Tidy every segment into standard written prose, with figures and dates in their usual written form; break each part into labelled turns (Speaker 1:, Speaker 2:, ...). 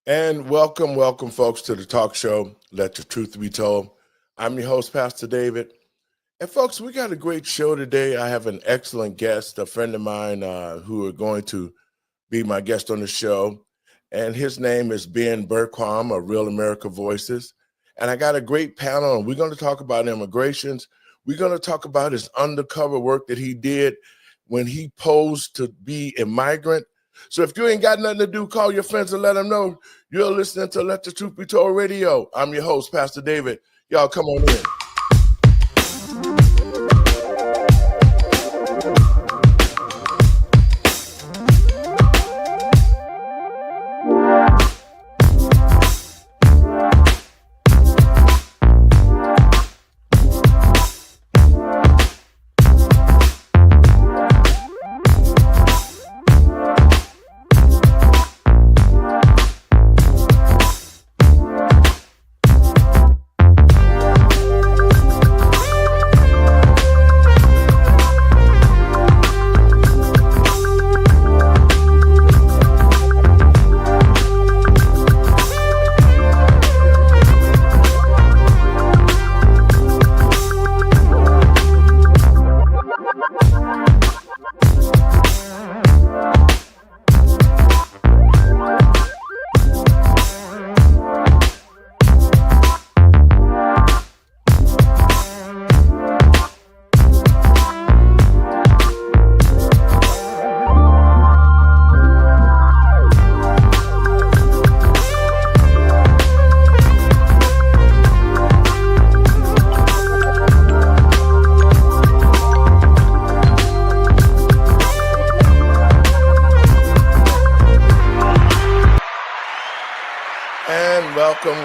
Speaker 1: And welcome, folks, to the talk show, Let the Truth Be Told. I'm your host, Pastor David. And, folks, we got a great show today. I have an excellent guest, a friend of mine who are going to be my guest on the show. And his name is BERGQUAM of Real America Voices. And I got a great panel, and we're going to talk about immigrations. We're going to talk about his undercover work that he did when he posed to be a migrant. So if you ain't got nothing to do, call your friends and let them know you're listening to Let the Truth Be Told Radio. I'm your host, Pastor David. Y'all come on in.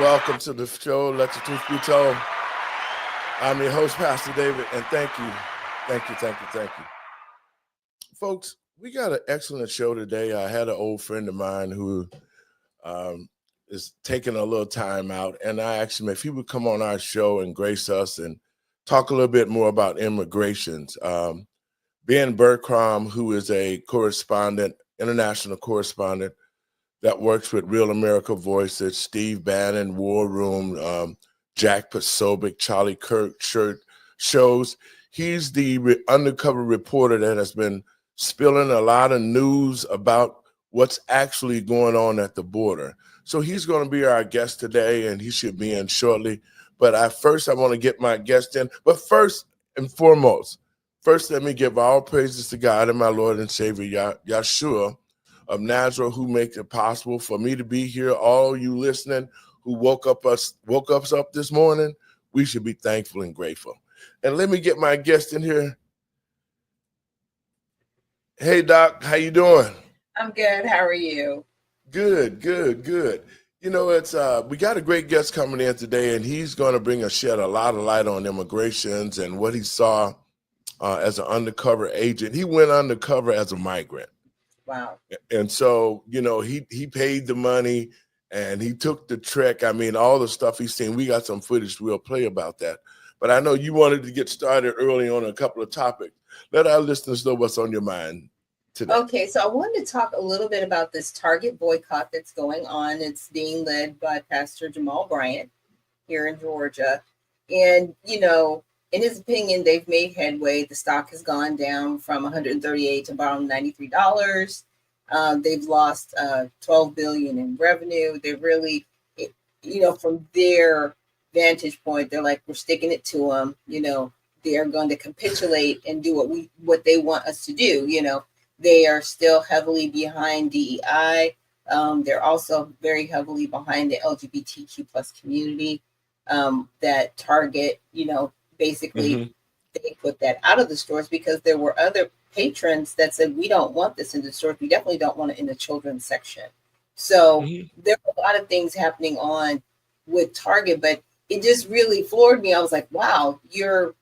Speaker 1: Welcome to the show, Let the Truth Be Told. I'm your host, Pastor David, and thank you. Folks, we got an excellent show today. I had an old friend of mine who is taking a little time out, and I asked him if he would come on our show and grace us and talk a little bit more about immigrations. BERGQUAM, who is a correspondent, international correspondent, that works with Real America Voices, Steve Bannon, War Room, Jack Posobiec, Charlie Kirk shows. He's the undercover reporter that has been spilling a lot of news about what's actually going on at the border. So he's going to be our guest today, and he should be in shortly. But I want to get my guest in. But first and foremost, let me give all praises to God and my Lord and Savior, Yeshua of Nazareth, who makes it possible for me to be here. All you listening who woke us up this morning, we should be thankful and grateful. And let me get my guest in here. Hey, Doc, how you doing?
Speaker 2: I'm good. How are you?
Speaker 1: Good. You know, it's we got a great guest coming in today, and he's going to shed a lot of light on immigrations and what he saw as an undercover agent. He went undercover as a migrant.
Speaker 2: Wow.
Speaker 1: And so, you know, he paid the money and he took the trek. I mean, all the stuff he's seen, we got some footage we'll play about that. But I know you wanted to get started early on a couple of topics. Let our listeners know what's on your mind today.
Speaker 2: Okay, so I wanted to talk a little bit about this Target boycott that's going on. It's being led by Pastor Jamal Bryant here in Georgia. And, you know, in his opinion, they've made headway. The stock has gone down from $138 to about $93. They've lost $12 billion in revenue. They really, you know, from their vantage point, they're like, we're sticking it to them. You know, they are going to capitulate and do what they want us to do. You know, they are still heavily behind DEI. They're also very heavily behind the LGBTQ plus community. That Target, you know, basically they put that out of the stores because there were other patrons that said, we don't want this in the stores. We definitely don't want it in the children's section. So there were a lot of things happening on with Target, but it just really floored me. I was like, wow, you're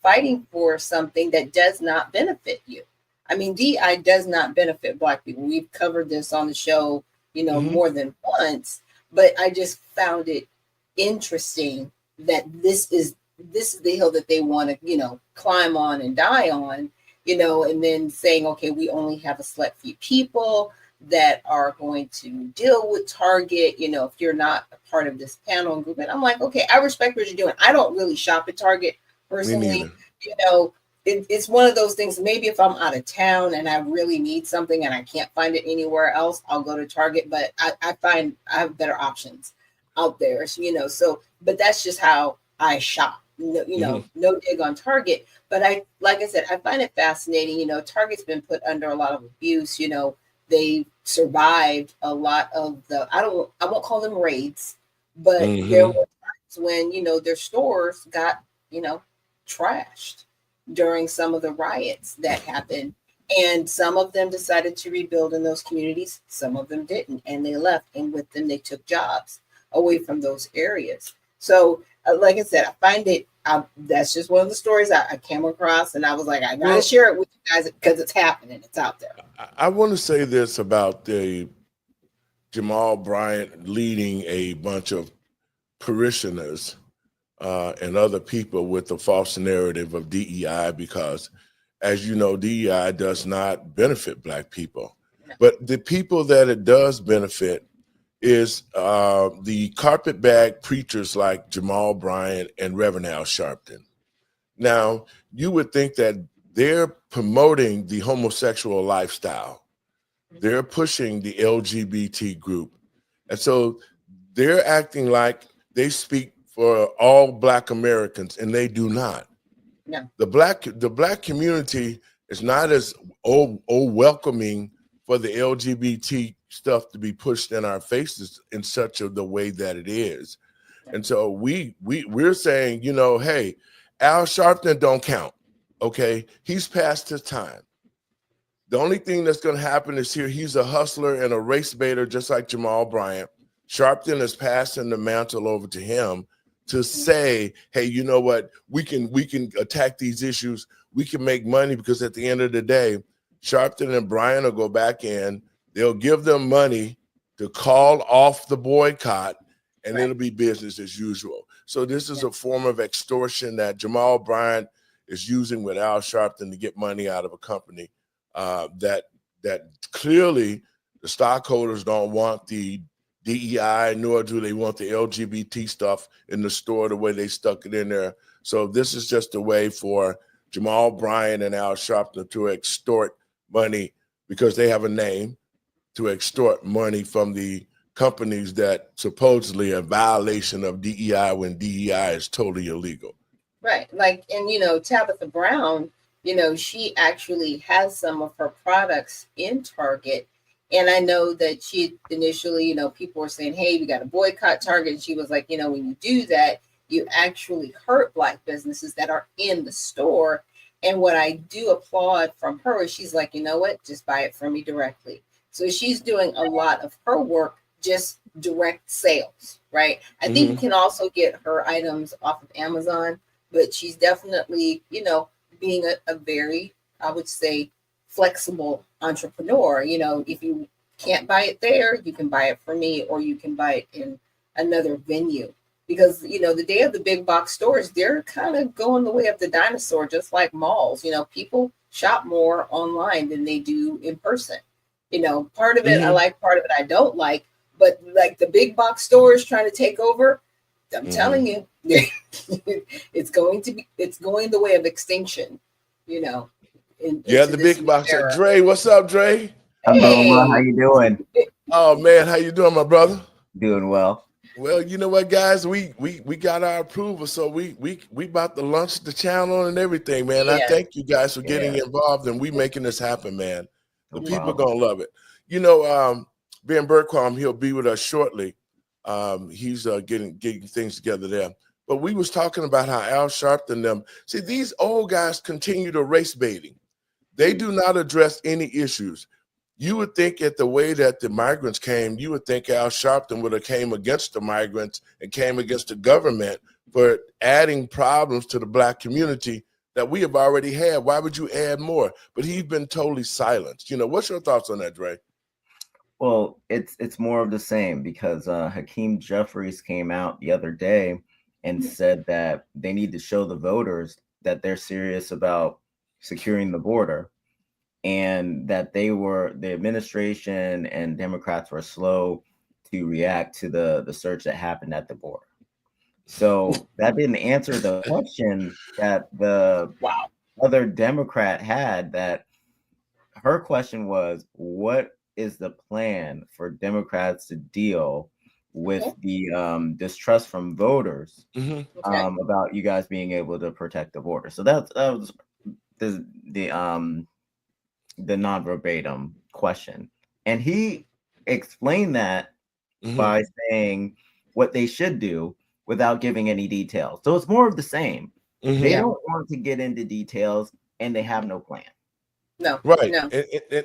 Speaker 2: fighting for something that does not benefit you. I mean, DI does not benefit Black people. We've covered this on the show, you know, more than once, but I just found it interesting that this is the hill that they want to, you know, climb on and die on, you know, and then saying, okay, we only have a select few people that are going to deal with Target, you know, if you're not a part of this panel and group. And I'm like, okay, I respect what you're doing. I don't really shop at Target
Speaker 1: Me
Speaker 2: personally.
Speaker 1: neither.
Speaker 2: You know, it's one of those things. Maybe if I'm out of town and I really need something and I can't find it anywhere else, I'll go to Target. But I find I have better options out there. So, you know, so, but that's just how I shop. No, you know, no dig on Target. But like I said, I find it fascinating. You know, Target's been put under a lot of abuse. You know, they survived a lot of I won't call them raids, but there were times when, you know, their stores got, you know, trashed during some of the riots that happened. And some of them decided to rebuild in those communities, some of them didn't, and they left. And with them, they took jobs away from those areas. So, like I said, I find it, that's just one of the stories I came across, and I was like, I gotta share it with you guys because it's happening, it's out there.
Speaker 1: I want to say this about the Jamal Bryant leading a bunch of parishioners and other people with the false narrative of DEI, because, as you know, DEI does not benefit Black people. But the people that it does benefit is the carpetbag preachers like Jamal Bryant and Reverend Al Sharpton. Now, you would think that they're promoting the homosexual lifestyle. They're pushing the LGBT group. And so they're acting like they speak for all Black Americans, and they do not.
Speaker 2: No.
Speaker 1: The black community is not as welcoming for the LGBT stuff to be pushed in our faces in such a the way that it is. And so we're saying, you know, hey, Al Sharpton don't count. Okay, he's past his time. The only thing that's going to happen is he's a hustler and a race baiter, just like Jamal Bryant. Sharpton is passing the mantle over to him to say, hey, you know what? We can attack these issues. We can make money, because at the end of the day, Sharpton and Bryant will go back in. They'll give them money to call off the boycott, and it'll be business as usual. So this is a form of extortion that Jamal Bryant is using with Al Sharpton to get money out of a company that clearly the stockholders don't want the DEI, nor do they want the LGBT stuff in the store the way they stuck it in there. So this is just a way for Jamal Bryant and Al Sharpton to extort money, because they have a name, to extort money from the companies that supposedly are a violation of DEI when DEI is totally illegal.
Speaker 2: Right. Like, and, you know, Tabitha Brown, you know, she actually has some of her products in Target. And I know that she initially, you know, people were saying, hey, we got to boycott Target. And she was like, you know, when you do that, you actually hurt Black businesses that are in the store. And what I do applaud from her is she's like, you know what, just buy it from me directly. So she's doing a lot of her work, just direct sales, right? I think you can also get her items off of Amazon, but she's definitely, you know, being a very, I would say, flexible entrepreneur. You know, if you can't buy it there, you can buy it from me, or you can buy it in another venue. Because, you know, the day of the big box stores, they're kind of going the way of the dinosaur, just like malls. You know, people shop more online than they do in person. You know, part of it I like, part of it I don't like. But like the big box stores trying to take over, I'm telling you, it's going the way of extinction, you know.
Speaker 1: The big box. Dre, what's up, Dre?
Speaker 3: I'm doing well. How you doing?
Speaker 1: Oh man, how you doing, my brother?
Speaker 3: Doing well.
Speaker 1: Well, you know what, guys, we got our approval, so we about to launch the channel and everything, man. I thank you guys for getting involved, and we making this happen, man. The people are gonna love it. You know, BERGQUAM, he'll be with us shortly. He's getting things together there. But we was talking about how Al Sharpton them. See, these old guys continue to race baiting. They do not address any issues. You would think at the way that the migrants came, you would think Al Sharpton would have came against the migrants and came against the government for adding problems to the Black community that we have already had. Why would you add more? But he's been totally silenced. You know, what's your thoughts on that, Dre?
Speaker 3: Well, it's more of the same, because Hakeem Jeffries came out the other day and said that they need to show the voters that they're serious about securing the border. and that the administration and Democrats were slow to react to the surge that happened at the border. So that didn't answer the question that the other Democrat had. That her question was, what is the plan for Democrats to deal with the distrust from voters about you guys being able to protect the border? So that was the non-verbatim question, and he explained that by saying what they should do without giving any details. So it's more of the same. They don't want to get into details, and they have no plan.
Speaker 2: No,
Speaker 1: right.
Speaker 2: No.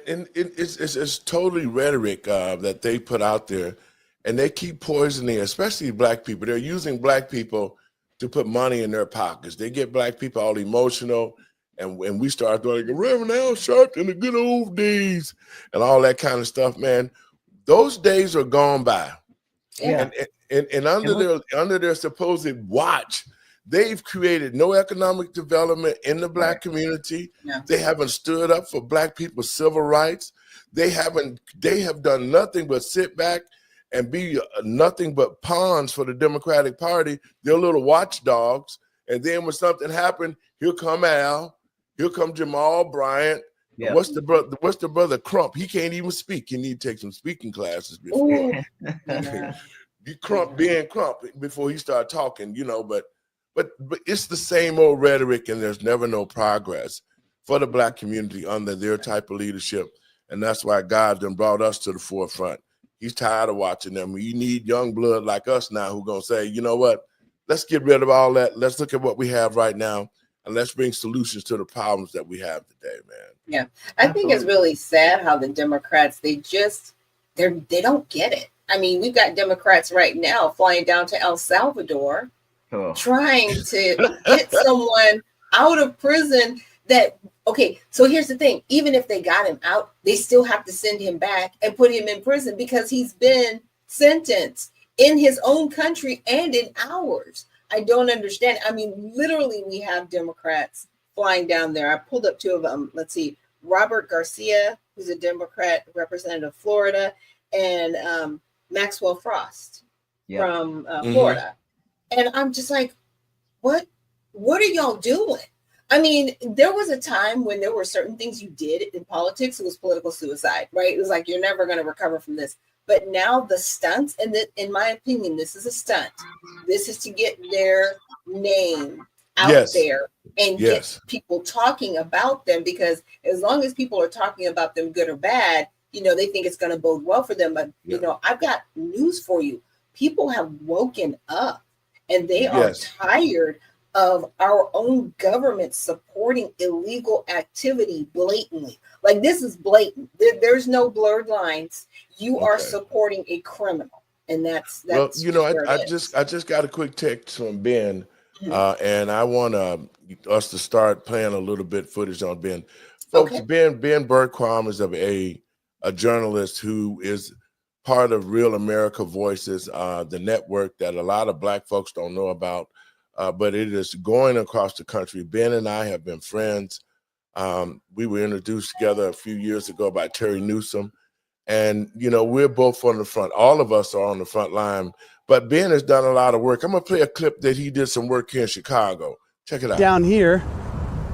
Speaker 1: And it's totally rhetoric that they put out there, and they keep poisoning, especially Black people. They're using Black people to put money in their pockets. They get Black people all emotional, and when we start doing like Reverend Al Sharpton, the good old days, and all that kind of stuff, man, those days are gone by.
Speaker 2: Yeah.
Speaker 1: And under their supposed watch, they've created no economic development in the Black community.
Speaker 2: Yeah.
Speaker 1: They haven't stood up for Black people's civil rights. They have done nothing but sit back and be nothing but pawns for the Democratic Party. They're little watchdogs. And then when something happened, here come Al, here come Jamal Bryant. Yeah. What's the brother Crump? He can't even speak. You need to take some speaking classes before you Crump being Crump before he start talking, but it's the same old rhetoric, and there's never no progress for the Black community under their type of leadership. And that's why God done brought us to the forefront. He's tired of watching them. You need young blood like us now who gonna say, you know what? Let's get rid of all that. Let's look at what we have right now, and let's bring solutions to the problems that we have today, man.
Speaker 2: Yeah, I think it's really sad how the Democrats, they don't get it. I mean, we've got Democrats right now flying down to El Salvador, trying to get someone out of prison so here's the thing. Even if they got him out, they still have to send him back and put him in prison because he's been sentenced in his own country and in ours. I don't understand. I mean, literally, we have Democrats flying down there. I pulled up two of them. Let's see. Robert Garcia, who's a Democrat representative of Florida, and Maxwell Frost from Florida. And I'm just like, what are y'all doing? I mean, there was a time when there were certain things you did in politics. It was political suicide, right? It was like, you're never going to recover from this. But now the stunts, and in my opinion, this is a stunt. This is to get their name out there and get people talking about them, because as long as people are talking about them, good or bad, they think it's going to bode well for them. But, I've got news for you. People have woken up, and they are tired of our own government supporting illegal activity blatantly. Like, this is blatant. There's no blurred lines. You are supporting a criminal, and that's
Speaker 1: well, I just got a quick text from Ben, and I want us to start playing a little bit footage on Ben. Folks, Ben BERGQUAM is a journalist who is part of Real America Voices, the network that a lot of Black folks don't know about. But it is going across the country. Ben and I have been friends. We were introduced together a few years ago by Terry Newsom. And, we're both on the front. All of us are on the front line. But Ben has done a lot of work. I'm going to play a clip that he did some work here in Chicago. Check it out.
Speaker 4: Down here,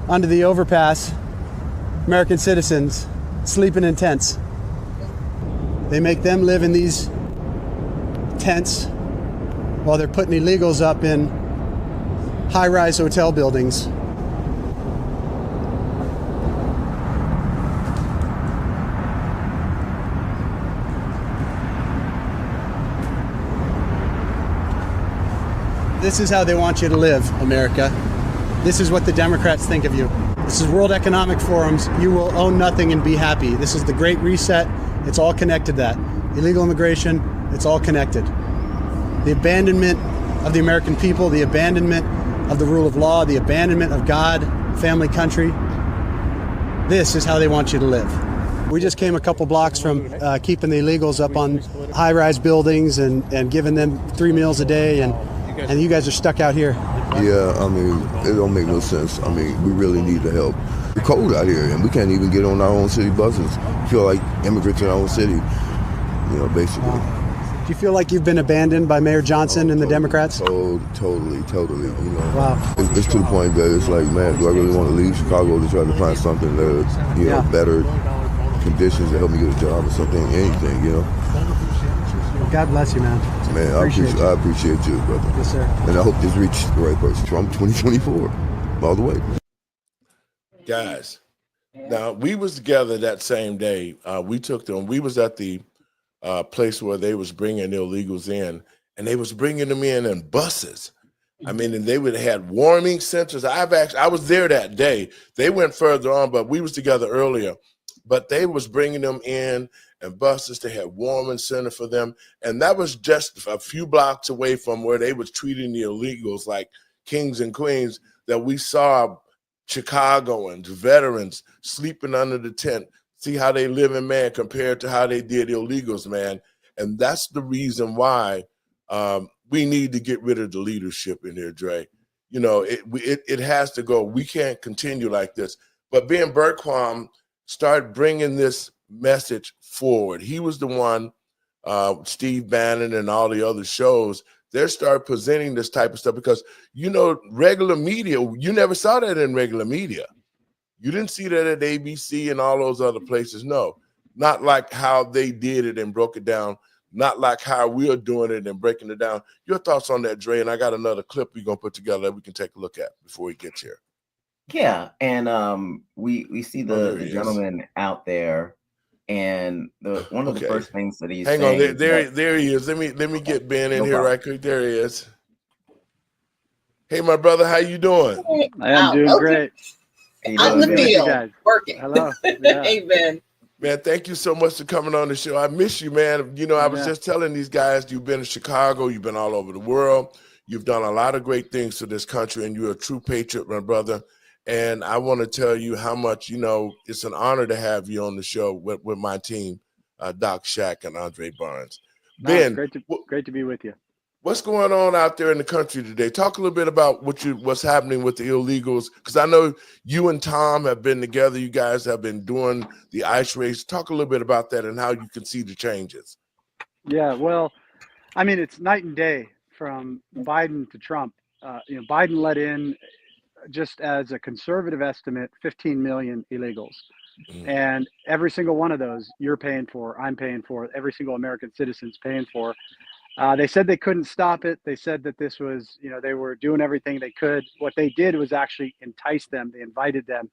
Speaker 4: under the overpass, American citizens sleeping in tents. They make them live in these tents while they're putting illegals up in high-rise hotel buildings. This is how they want you to live, America. This is what the Democrats think of you. This is World Economic Forum's "You will own nothing and be happy." This is the Great Reset. It's all connected to that. Illegal immigration, it's all connected. The abandonment of the American people, the abandonment of the rule of law, the abandonment of God, family, country. This is how they want you to live. We just came a couple blocks from keeping the illegals up on high-rise buildings and giving them 3 meals a day, and you guys are stuck out here.
Speaker 5: Yeah, I mean, it don't make no sense. I mean, we really need the help. It's cold out here, and we can't even get on our own city buses. Feel like immigrants in our own city, basically.
Speaker 4: Do you feel like you've been abandoned by Mayor Johnson and the Democrats?
Speaker 5: Totally.
Speaker 4: Wow.
Speaker 5: It's to the point that it's like, man, do I really want to leave Chicago to try to find something that, better conditions to help me get a job or something, anything,
Speaker 4: Well, God bless you, man.
Speaker 5: Man, I appreciate you, brother.
Speaker 4: Yes, sir.
Speaker 5: And I hope this reaches the right person. Trump 2024, all the way.
Speaker 1: Guys, now we was together that same day. We took them. We was at the place where they was bringing illegals in, and they was bringing them in buses. I mean, and they would have had warming centers. I was there that day. They went further on, but we was together earlier. But they was bringing them in buses. They had warming center for them, and that was just a few blocks away from where they was treating the illegals like kings and queens. That we saw Chicagoans, veterans sleeping under the tent. See how they live in, man, compared to how they did illegals, man. And that's the reason why we need to get rid of the leadership in here, Dre. It has to go. We can't continue like this. But BERGQUAM started bringing this message forward. He was the one, Steve Bannon and all the other shows, they start presenting this type of stuff because, regular media, you never saw that in regular media. You didn't see that at ABC and all those other places. No, not like how they did it and broke it down. Not like how we're doing it and breaking it down. Your thoughts on that, Dre? And I got another clip we're going to put together that we can take a look at before he gets here.
Speaker 3: Yeah, and we see the gentleman out there, and one of the first things that he's
Speaker 1: saying. Hang on, there he is. Let me get Ben in here right quick. There he is. Hey, my brother, how you doing?
Speaker 6: I am doing great.
Speaker 2: Out in the field, working.
Speaker 6: Hello. Yeah.
Speaker 2: Hey, Ben.
Speaker 1: Man, thank you so much for coming on the show. I miss you, man. I was just telling these guys, you've been in Chicago, you've been all over the world. You've done a lot of great things for this country, and you're a true patriot, my brother. And I want to tell you how much, it's an honor to have you on the show with my team, Doc Shack and Andre Barnes.
Speaker 6: No,
Speaker 1: Ben,
Speaker 6: great to be with you.
Speaker 1: What's going on out there in the country today? Talk a little bit about what's happening with the illegals, because I know you and Tom have been together. You guys have been doing the ICE race. Talk a little bit about that and how you can see the changes.
Speaker 6: Yeah, well, I mean, it's night and day from Biden to Trump. Biden let in, just as a conservative estimate, 15 million illegals. And every single one of those you're paying for, I'm paying for, every single American citizen's paying for. They said they couldn't stop it. They said that this was, they were doing everything they could. What they did was actually entice them. They invited them.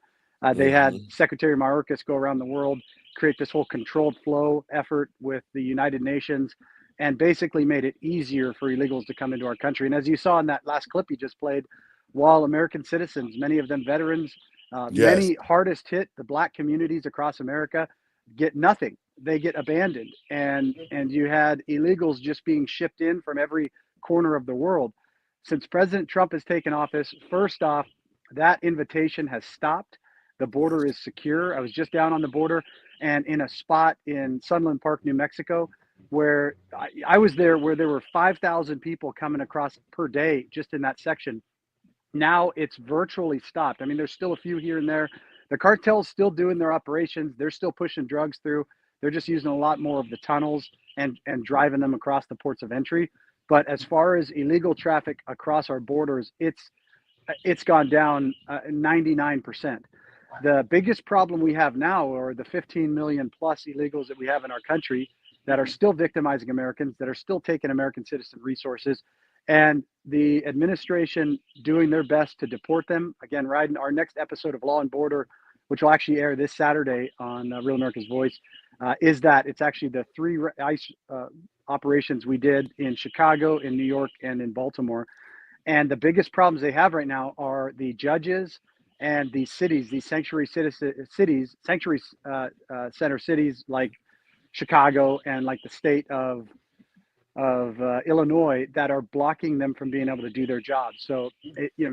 Speaker 6: They had Secretary Mayorkas go around the world, create this whole controlled flow effort with the United Nations, and basically made it easier for illegals to come into our country. And as you saw in that last clip you just played, while American citizens, many of them veterans, many hardest hit, the Black communities across America, get nothing. They get abandoned, and you had illegals just being shipped in from every corner of the world. Since President Trump has taken office, first off, that invitation has stopped. The border is secure. I was just down on the border and in a spot in Sunland Park, New Mexico, where I was there, where there were 5,000 people coming across per day just in that section. Now it's virtually stopped. I mean, there's still a few here and there. The cartel's still doing their operations. They're still pushing drugs through. They're just using a lot more of the tunnels and driving them across the ports of entry. But as far as illegal traffic across our borders, it's gone down 99%. The biggest problem we have now are the 15 million plus illegals that we have in our country that are still victimizing Americans, that are still taking American citizen resources, and the administration doing their best to deport them. Again, riding our next episode of Law and Border, which will actually air this Saturday on Real America's Voice, is that it's actually the 3 ICE operations we did in Chicago, in New York, and in Baltimore. And the biggest problems they have right now are the judges and the cities, these sanctuary center cities like Chicago and like the state of Illinois, that are blocking them from being able to do their jobs. So,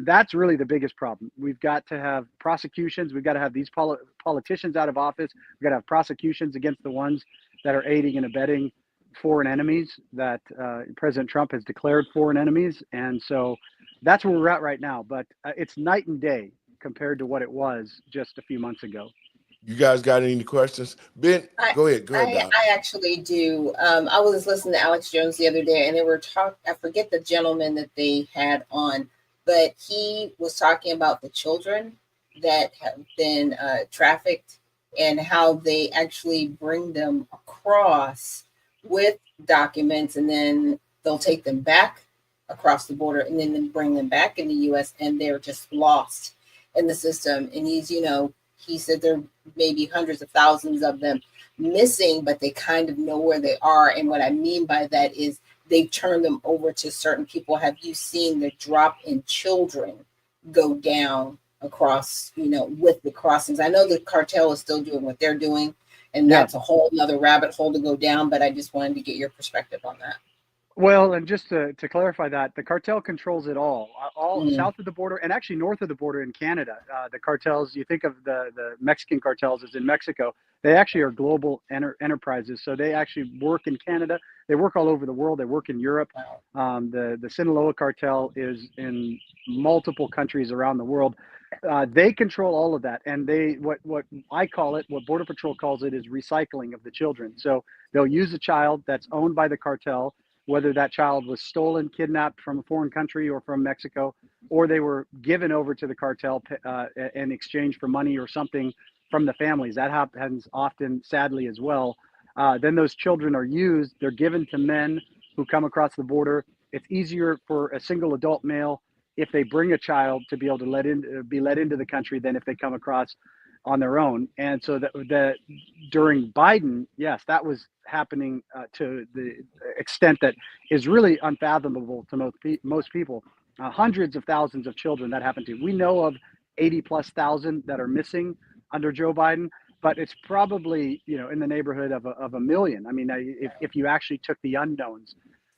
Speaker 6: that's really the biggest problem. We've got to have prosecutions. We've got to have these politicians out of office. We've got to have prosecutions against the ones that are aiding and abetting foreign enemies that President Trump has declared foreign enemies. And so that's where we're at right now. But it's night and day compared to what it was just a few months ago.
Speaker 1: You guys got any questions? Ben, go ahead, Doc.
Speaker 2: I actually do. I was listening to Alex Jones the other day, and they were talking. I forget the gentleman that they had on, but he was talking about the children that have been trafficked and how they actually bring them across with documents, and then they'll take them back across the border, and then bring them back in the U.S., and they're just lost in the system. And he's, he said there may be hundreds of thousands of them missing, but they kind of know where they are. And what I mean by that is they've turned them over to certain people. Have you seen the drop in children go down across, with the crossings? I know the cartel is still doing what they're doing, and that's a whole nother rabbit hole to go down, but I just wanted to get your perspective on that.
Speaker 6: Well, and just to clarify that, the cartel controls it all south of the border and actually north of the border in Canada. The cartels, you think of the Mexican cartels as in Mexico, they actually are global enterprises. So they actually work in Canada. They work all over the world. They work in Europe. The Sinaloa cartel is in multiple countries around the world. They control all of that. And what I call it, what Border Patrol calls it, is recycling of the children. So they'll use a child that's owned by the cartel, whether that child was stolen, kidnapped from a foreign country or from Mexico, or they were given over to the cartel in exchange for money or something from the families. That happens often, sadly, as well. Then those children are used. They're given to men who come across the border. It's easier for a single adult male if they bring a child to be able to be let into the country than if they come across on their own. And so that during Biden, yes, that was happening to the extent that is really unfathomable to most people. Hundreds of thousands of children that happened to. We know of 80,000+ that are missing under Joe Biden, but it's probably, in the neighborhood of a million. I mean, if you actually took the unknowns.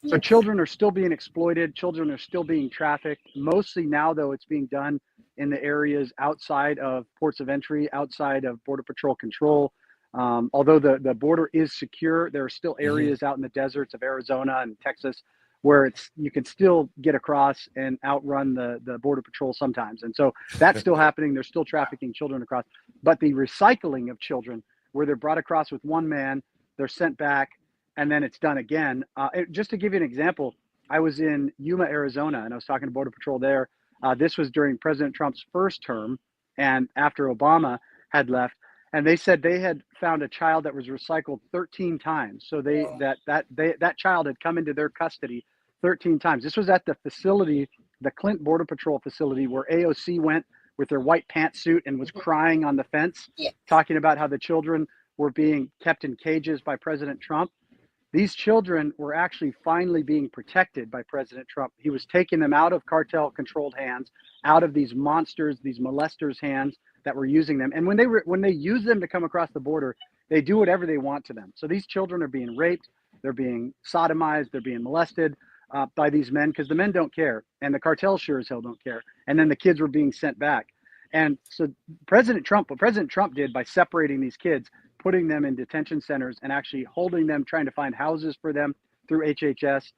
Speaker 6: So children are still being exploited. Children are still being trafficked. Mostly now, though, it's being done in the areas outside of ports of entry, outside of Border Patrol control. Although the border is secure, there are still areas out in the deserts of Arizona and Texas where you can still get across and outrun the Border Patrol sometimes. And so that's still happening. They're still trafficking children across. But the recycling of children, where they're brought across with one man, they're sent back, and then it's done again. Just to give you an example, I was in Yuma, Arizona, and I was talking to Border Patrol there. This was during President Trump's first term and after Obama had left. And they said they had found a child that was recycled 13 times. So that child had come into their custody 13 times. This was at the facility, the Clint Border Patrol facility, where AOC went with their white pantsuit and was crying on the fence, talking about how the children were being kept in cages by President Trump. These children were actually finally being protected by President Trump. He was taking them out of cartel-controlled hands, out of these monsters, these molesters' hands that were using them. And when they use them to come across the border, they do whatever they want to them. So these children are being raped, they're being sodomized, they're being molested by these men because the men don't care, and the cartel sure as hell don't care. And then the kids were being sent back. And so what President Trump did by separating these kids, putting them in detention centers and actually holding them, trying to find houses for them through HHS,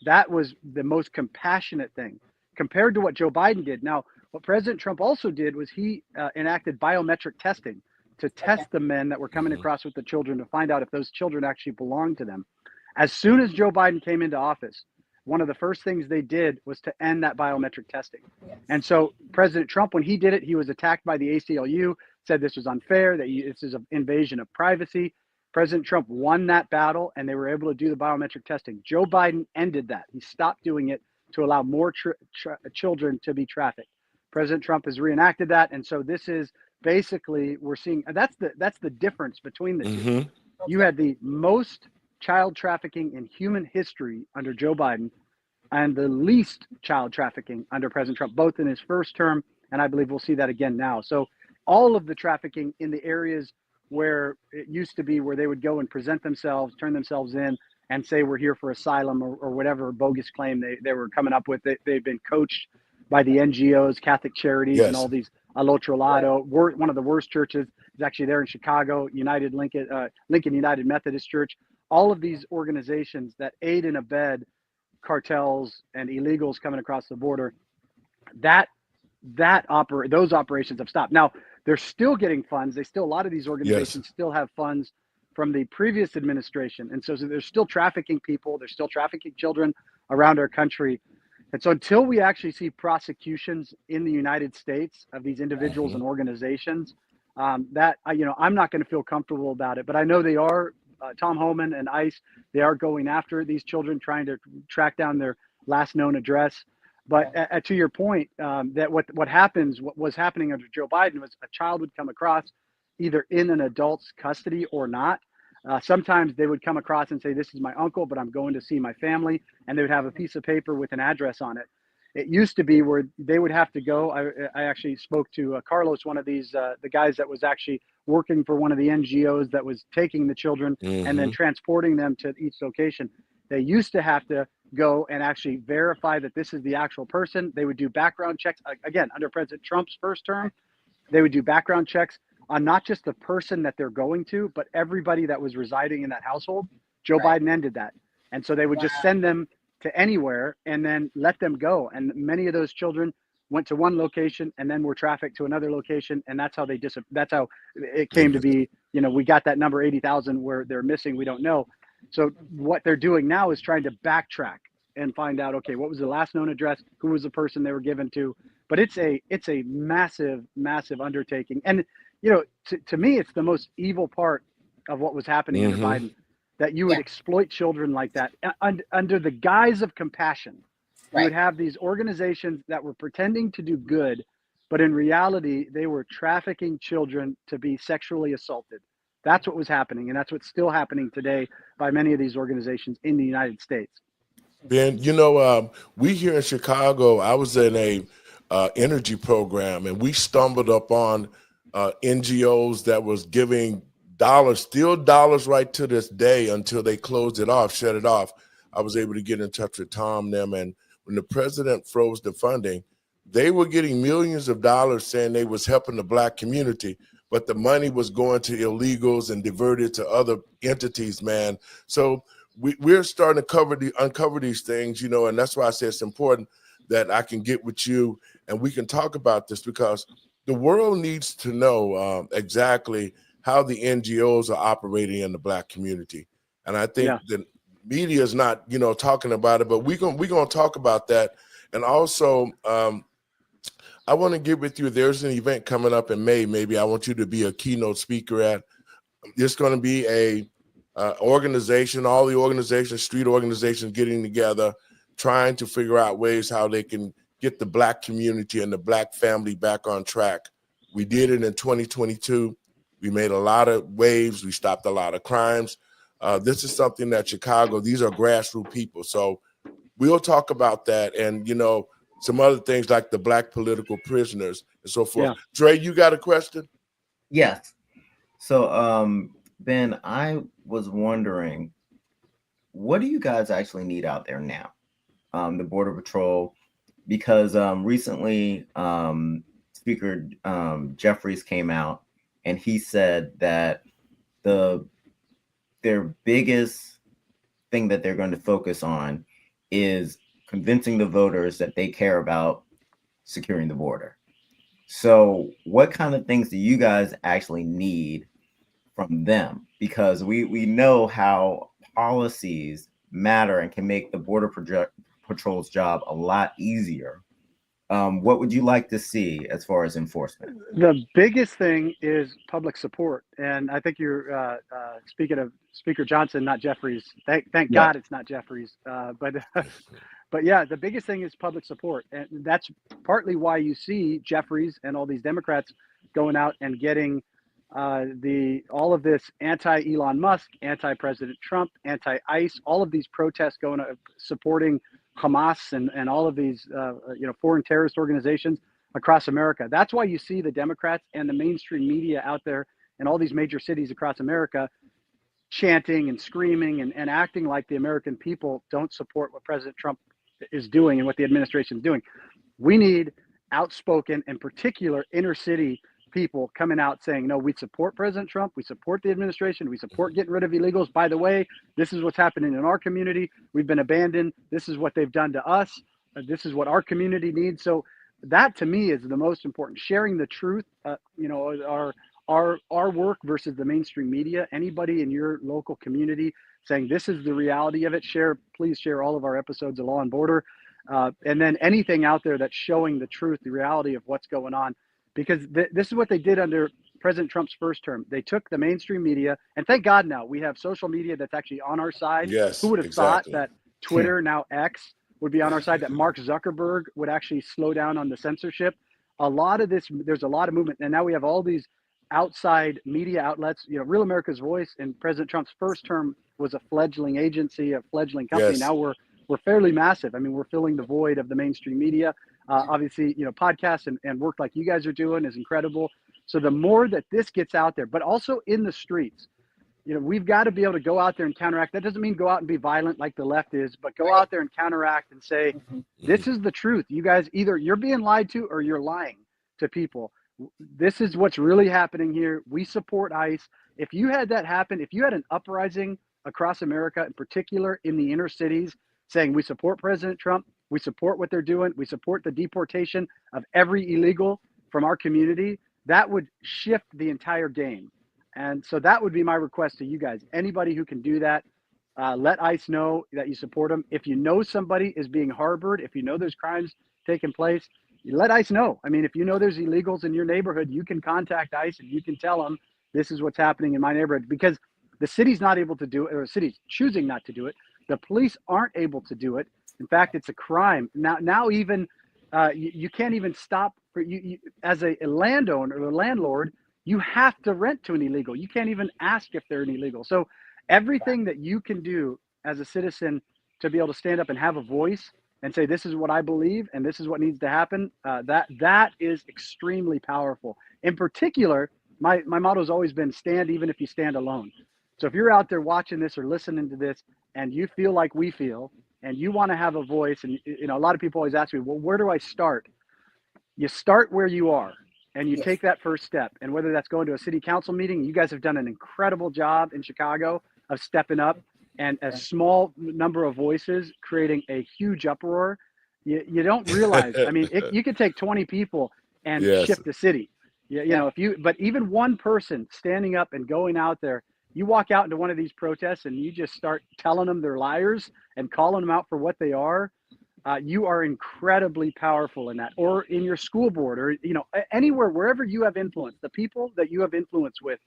Speaker 6: that was the most compassionate thing compared to what Joe Biden did. Now, what President Trump also did was he enacted biometric testing to test the men that were coming across with the children to find out if those children actually belonged to them. As soon as Joe Biden came into office, one of the first things they did was to end that biometric testing. And so President Trump, when he did it, he was attacked by the ACLU, said this was unfair, that this is an invasion of privacy. President Trump won that battle, and they were able to do the biometric testing. Joe Biden ended that. He stopped doing it to allow more children to be trafficked. President Trump has reenacted that, and so this is basically, we're seeing, that's the difference between the two. You had the most child trafficking in human history under Joe Biden and the least child trafficking under President Trump, both in his first term, and I believe we'll see that again now. So all of the trafficking in the areas where it used to be where they would go and present themselves, turn themselves in, and say we're here for asylum or whatever bogus claim they were coming up with. They've been coached by the NGOs, Catholic Charities, and all these Al Otro Lado. One of the worst churches is actually there in Chicago, Lincoln United Methodist Church. All of these organizations that aid and abet cartels and illegals coming across the border, that those operations have stopped. Now they're still getting funds. A lot of these organizations still have funds from the previous administration, and so they're still trafficking people. They're still trafficking children around our country. And so until we actually see prosecutions in the United States of these individuals and organizations, I'm not going to feel comfortable about it. But I know they are, Tom Homan and ICE, they are going after these children, trying to track down their last known address. But to your point, that what was happening under Joe Biden was a child would come across either in an adult's custody or not. Sometimes they would come across and say, this is my uncle, but I'm going to see my family. And they would have a piece of paper with an address on it. It used to be where they would have to go. I actually spoke to Carlos, one of these, the guys that was actually working for one of the NGOs that was taking the children and then transporting them to each location. They used to have to go and actually verify that this is the actual person. They would do background checks. Again, under President Trump's first term, they would do background checks on not just the person that they're going to, but everybody that was residing in that household. Joe Biden ended that. And so they would just send them to anywhere and then let them go. And many of those children went to one location and then were trafficked to another location. And that's how that's how it came to be. We got that number 80,000 where they're missing. We don't know. So what they're doing now is trying to backtrack and find out, okay, what was the last known address? Who was the person they were given to? But it's a massive, massive undertaking. And, to me, it's the most evil part of what was happening under Biden, that you would exploit children like that under the guise of compassion. You would have these organizations that were pretending to do good, but in reality, they were trafficking children to be sexually assaulted. That's what was happening. And that's what's still happening today by many of these organizations in the United States.
Speaker 1: Ben, we here in Chicago, I was in a energy program, and we stumbled upon NGOs that was giving still dollars right to this day until they closed it off, shut it off. I was able to get in touch with Tom, them, and when the president froze the funding, they were getting millions of dollars saying they was helping the Black community, but the money was going to illegals and diverted to other entities, man. So we're starting to uncover these things, and that's why I say it's important that I can get with you and we can talk about this, because the world needs to know exactly how the NGOs are operating in the Black community. And I think the media is not, talking about it, but we're gonna talk about that. And also, I want to get with you. There's an event coming up in May. Maybe I want you to be a keynote speaker at. It's going to be a organization, all the organizations, street organizations getting together, trying to figure out ways how they can get the Black community and the Black family back on track. We did it in 2022. We made a lot of waves. We stopped a lot of crimes. This is something that Chicago, these are grassroots people. So we'll talk about that. And, some other things like the Black political prisoners and so forth. Yeah. Dre, you got a question?
Speaker 3: Yes. So, Ben, I was wondering, what do you guys actually need out there now? The Border Patrol, because recently Speaker Jeffries came out and he said that their biggest thing that they're going to focus on is convincing the voters that they care about securing the border. So what kind of things do you guys actually need from them? Because we know how policies matter and can make the Border Patrol's job a lot easier. What would you like to see as far as enforcement?
Speaker 6: The biggest thing is public support. And I think you're speaking of Speaker Johnson, not Jeffries. Thank God it's not Jeffries. But yeah, the biggest thing is public support. And that's partly why you see Jeffries and all these Democrats going out and getting all of this anti-Elon Musk, anti-President Trump, anti-ICE, all of these protests going supporting Hamas and all of these foreign terrorist organizations across America. That's why you see the Democrats and the mainstream media out there in all these major cities across America chanting and screaming and acting like the American people don't support what President Trump is doing and what the administration is doing. We need outspoken, in particular, inner city people coming out saying, no, we support President Trump. We support the administration. We support getting rid of illegals. By the way, this is what's happening in our community. We've been abandoned. This is what they've done to us. This is what our community needs. So that to me is the most important. Sharing the truth, our work versus the mainstream media. Anybody in your local community saying this is the reality of it, please share all of our episodes of Law and Border. And then anything out there that's showing the truth, the reality of what's going on, because this is what they did under President Trump's first term. They took the mainstream media, and thank God now we have social media that's actually on our side.
Speaker 1: Yes,
Speaker 6: Who would have
Speaker 1: exactly.
Speaker 6: thought that Twitter, now X, would be on our side, that Mark Zuckerberg would actually slow down on the censorship? A lot of this, there's a lot of movement, and now we have all these outside media outlets. Real America's Voice in President Trump's first term was a fledgling agency, a fledgling company.
Speaker 1: Yes.
Speaker 6: Now we're fairly massive. I mean, we're filling the void of the mainstream media. Obviously, podcasts and work like you guys are doing is incredible. So the more that this gets out there, but also in the streets, we've got to be able to go out there and counteract. That doesn't mean go out and be violent like the left is, but go out there and counteract and say, this is the truth. You guys, either you're being lied to or you're lying to people. This is what's really happening here. We support ICE. If you had that happen, if you had an uprising across America, in particular in the inner cities, saying we support President Trump, we support what they're doing, we support the deportation of every illegal from our community, that would shift the entire game. And so that would be my request to you guys. Anybody who can do that, let ICE know that you support them. If you know somebody is being harbored, if you know there's crimes taking place, you let ICE know. I mean, if you know there's illegals in your neighborhood, you can contact ICE and you can tell them this is what's happening in my neighborhood, because the city's not able to do it, or the city's choosing not to do it. The police aren't able to do it. In fact, it's a crime. Now even you can't even stop for you as a landowner or a landlord. You have to rent to an illegal. You can't even ask if they're an illegal. So everything that you can do as a citizen to be able to stand up and have a voice and say, this is what I believe and this is what needs to happen, that is extremely powerful. In particular, my motto has always been stand even if you stand alone. So if you're out there watching this or listening to this and you feel like we feel and you want to have a voice, and a lot of people always ask me, well, where do I start? You start where you are. And you take that first step. And whether that's going to a city council meeting, you guys have done an incredible job in Chicago of stepping up, and a small number of voices creating a huge uproar. You don't realize, I mean, you could take 20 people and shift the city. But even one person standing up and going out there, you walk out into one of these protests and you just start telling them they're liars and calling them out for what they are. You are incredibly powerful in that, or in your school board, or anywhere, wherever you have influence. The people that you have influence with,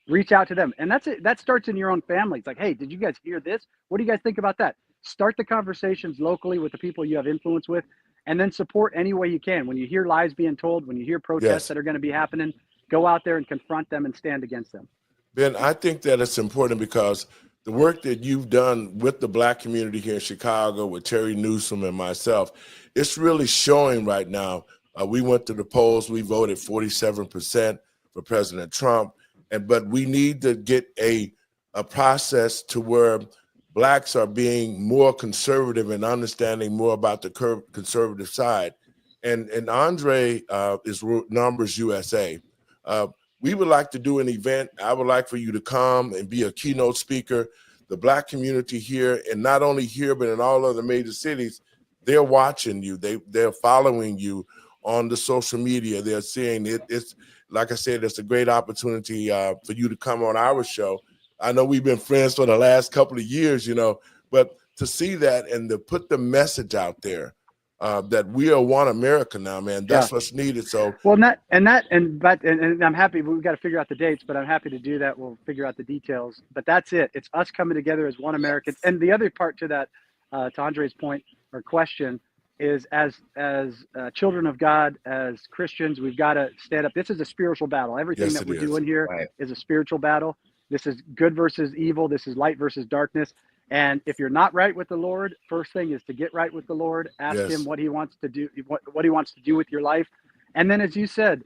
Speaker 6: reach out to them, and that's it. That starts in your own family. It's like, hey, did you guys hear this? What do you guys think about that? Start the conversations locally with the people you have influence with, and then support any way you can. When you hear lies being told, when you hear protests that are going to be happening, go out there and confront them and stand against them.
Speaker 1: Ben, I think that it's important because the work that you've done with the Black community here in Chicago, with Terry Newsom and myself, it's really showing right now. We went to the polls, we voted 47% for President Trump, but we need to get a process to where Blacks are being more conservative and understanding more about the conservative side. And Andre is Numbers USA. We would like to do an event. I would like for you to come and be a keynote speaker. The Black community here, and not only here, but in all other major cities, they're watching you. They're following you on the social media. They're seeing it. It's, like I said, it's a great opportunity for you to come on our show. I know we've been friends for the last couple of years, but to see that and to put the message out there, that we are one America now, man. That's what's needed. So
Speaker 6: and I'm happy. We've got to figure out the dates, but I'm happy to do that. We'll figure out the details. But that's it. It's us coming together as one American. And the other part to that, to Andre's point or question, is as children of God, as Christians, we've got to stand up. This is a spiritual battle. Everything that we're doing here is a spiritual battle. This is good versus evil. This is light versus darkness. And if you're not right with the Lord, first thing is to get right with the Lord. Ask him what he wants to do, what he wants to do with your life. And then, as you said,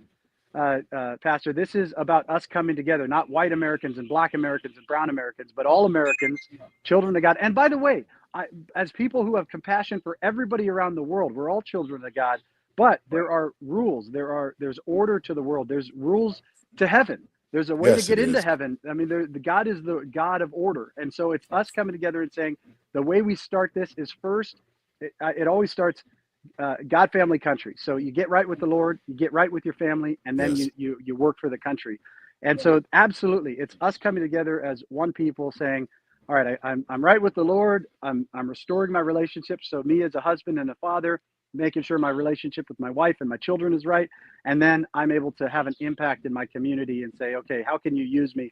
Speaker 6: Pastor, this is about us coming together, not white Americans and Black Americans and brown Americans, but all Americans, children of God. And by the way, as people who have compassion for everybody around the world, we're all children of God, but there are rules. There's order to the world. There's rules to heaven. There's a way to get into heaven. I mean, the God is the God of order. And so it's us coming together and saying, the way we start this is first, it always starts, God, family, country. So you get right with the Lord, you get right with your family, and then
Speaker 1: Yes.
Speaker 6: you work for the country. And so absolutely, it's us coming together as one people saying, all right, I'm right with the Lord. I'm restoring my relationship. So me as a husband and a father, making sure my relationship with my wife and my children is right. And then I'm able to have an impact in my community and say, okay, how can you use me?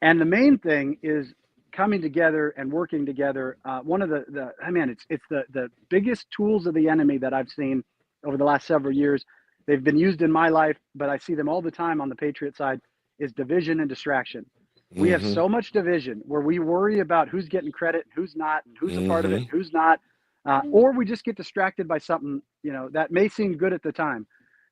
Speaker 6: And the main thing is coming together and working together. One of it's the biggest tools of the enemy that I've seen over the last several years. They've been used in my life, but I see them all the time on the Patriot side, is division and distraction. We have
Speaker 1: Mm-hmm.
Speaker 6: so much division where we worry about who's getting credit, who's not, and who's a part of it,
Speaker 1: Mm-hmm.
Speaker 6: and who's not, or we just get distracted by something, that may seem good at the time.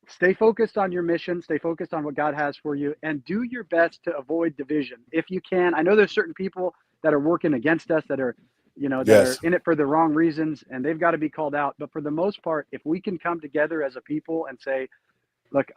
Speaker 6: Stay focused on your mission, stay focused on what God has for you, and do your best to avoid division if you can. I know there's certain people that are working against us that are, that are
Speaker 1: Yes.
Speaker 6: in it for the wrong reasons, and they've got to be called out. But for the most part, if we can come together as a people and say, look,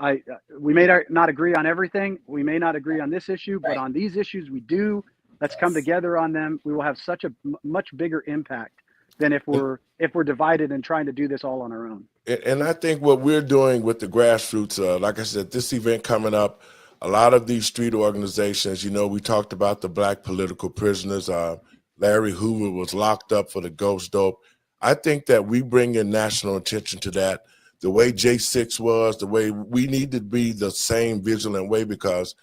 Speaker 6: we may not agree on everything, we may not agree on this issue, but
Speaker 2: Right.
Speaker 6: on these issues we do. Let's come
Speaker 2: Yes.
Speaker 6: together on them. We will have such a much bigger impact than if we're divided and trying to do this all on our own.
Speaker 1: And I think what we're doing with the grassroots, like I said, this event coming up, a lot of these street organizations, we talked about the black political prisoners. Larry Hoover was locked up for the ghost dope. I think that we bring in national attention to that. The way J6 was, the way we need to be the same vigilant way, because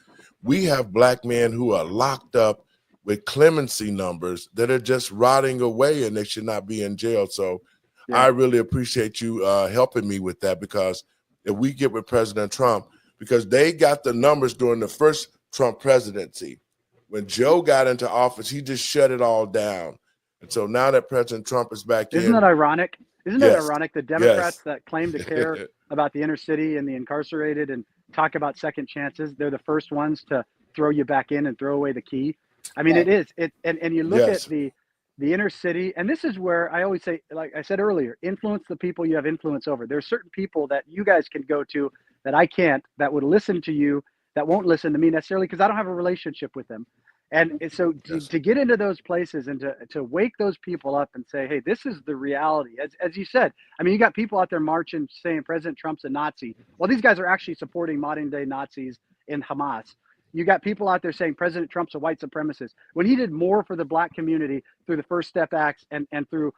Speaker 1: we have black men who are locked up with clemency numbers that are just rotting away, and they should not be in jail. So
Speaker 6: Yeah.
Speaker 1: I really appreciate you helping me with that, because if we get with President Trump, because they got the numbers during the first Trump presidency. When Joe got into office, he just shut it all down. And so now that President Trump is back
Speaker 6: Isn't
Speaker 1: in,
Speaker 6: that ironic? Isn't that
Speaker 1: yes,
Speaker 6: ironic? The Democrats
Speaker 1: yes.
Speaker 6: that claim to care about the inner city and the incarcerated and talk about second chances, they're the first ones to throw you back in and throw away the key. I mean,
Speaker 2: Right.
Speaker 6: it is. And you look at
Speaker 1: Yes.
Speaker 6: the inner city, and this is where I always say, like I said earlier, influence the people you have influence over. There's certain people that you guys can go to that I can't, that would listen to you, that won't listen to me necessarily because I don't have a relationship with them. And so
Speaker 1: Yes.
Speaker 6: to get into those places and to wake those people up and say, hey, this is the reality. As you said, I mean, you got people out there marching saying President Trump's a Nazi. Well, these guys are actually supporting modern day Nazis in Hamas. You got people out there saying President Trump's a white supremacist when he did more for the black community through the First Step Acts and through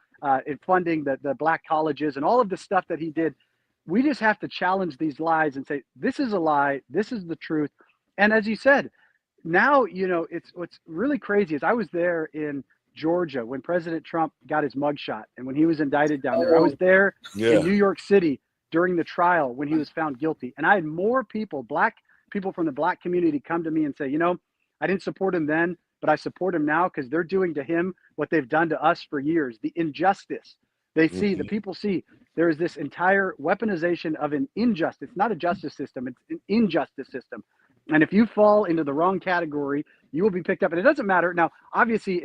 Speaker 6: funding the black colleges and all of the stuff that he did. We just have to challenge these lies and say, this is a lie. This is the truth. And as you said, now, it's what's really crazy is I was there in Georgia when President Trump got his mugshot and when he was indicted down there. I was there in
Speaker 1: Yeah.
Speaker 6: New York City during the trial when he was found guilty. And I had more people, black people from the black community, come to me and say, I didn't support him then, but I support him now because they're doing to him what they've done to us for years. The injustice they see, the people see, there is this entire weaponization of an injustice, not a justice system, it's an injustice system. And if you fall into the wrong category, you will be picked up. And it doesn't matter. Now, obviously,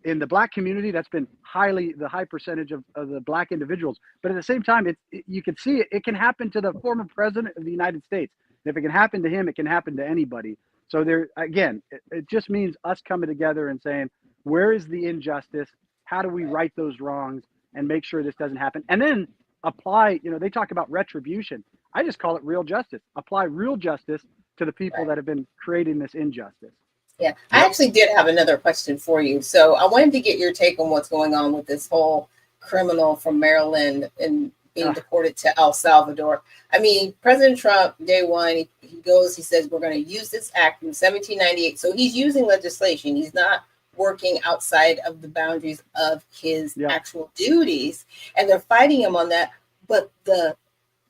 Speaker 6: in the black community, that's been the high percentage of the black individuals. But at the same time, you can see it can happen to the former president of the United States. And if it can happen to him, it can happen to anybody. So it just means us coming together and saying, where is the injustice? How do we right those wrongs and make sure this doesn't happen? And then apply, they talk about retribution. I just call it real justice. Apply real justice to the people that have been creating this injustice.
Speaker 2: Yeah, I actually did have another question for you. So I wanted to get your take on what's going on with this whole criminal from Maryland and being deported to El Salvador. I mean, President Trump, day one, he says, we're going to use this act from 1798. So he's using legislation. He's not working outside of the boundaries of his actual duties. And they're fighting him on that. But the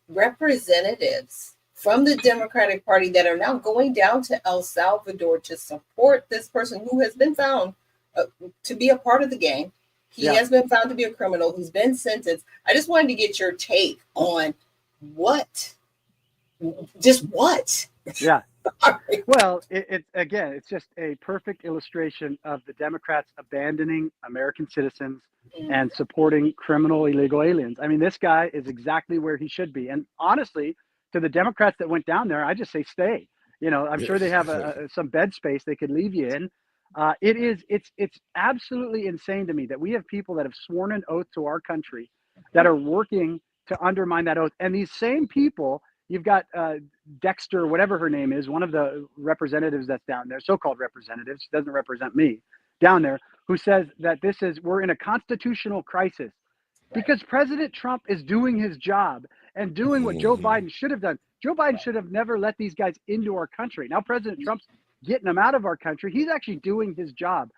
Speaker 2: representatives from the Democratic Party that are now going down to El Salvador to support this person who has been found to be a part of the gang. He has been found to be a criminal who's been sentenced. I just wanted to get your take on what.
Speaker 6: Yeah. Well, it's just a perfect illustration of the Democrats abandoning American citizens and supporting criminal illegal aliens. I mean, this guy is exactly where he should be. And honestly, to the Democrats that went down there, I just say stay. I'm sure they have some bed space they could leave you in. It's absolutely insane to me that we have people that have sworn an oath to our country that are working to undermine that oath. And these same people, you've got Dexter, whatever her name is, one of the representatives that's down there, so-called representatives, doesn't represent me, down there, who says that we're in a constitutional crisis because President Trump is doing his job and doing what Joe Biden should have done. Joe Biden should have never let these guys into our country. Now President Trump's getting them out of our country. He's actually doing his job.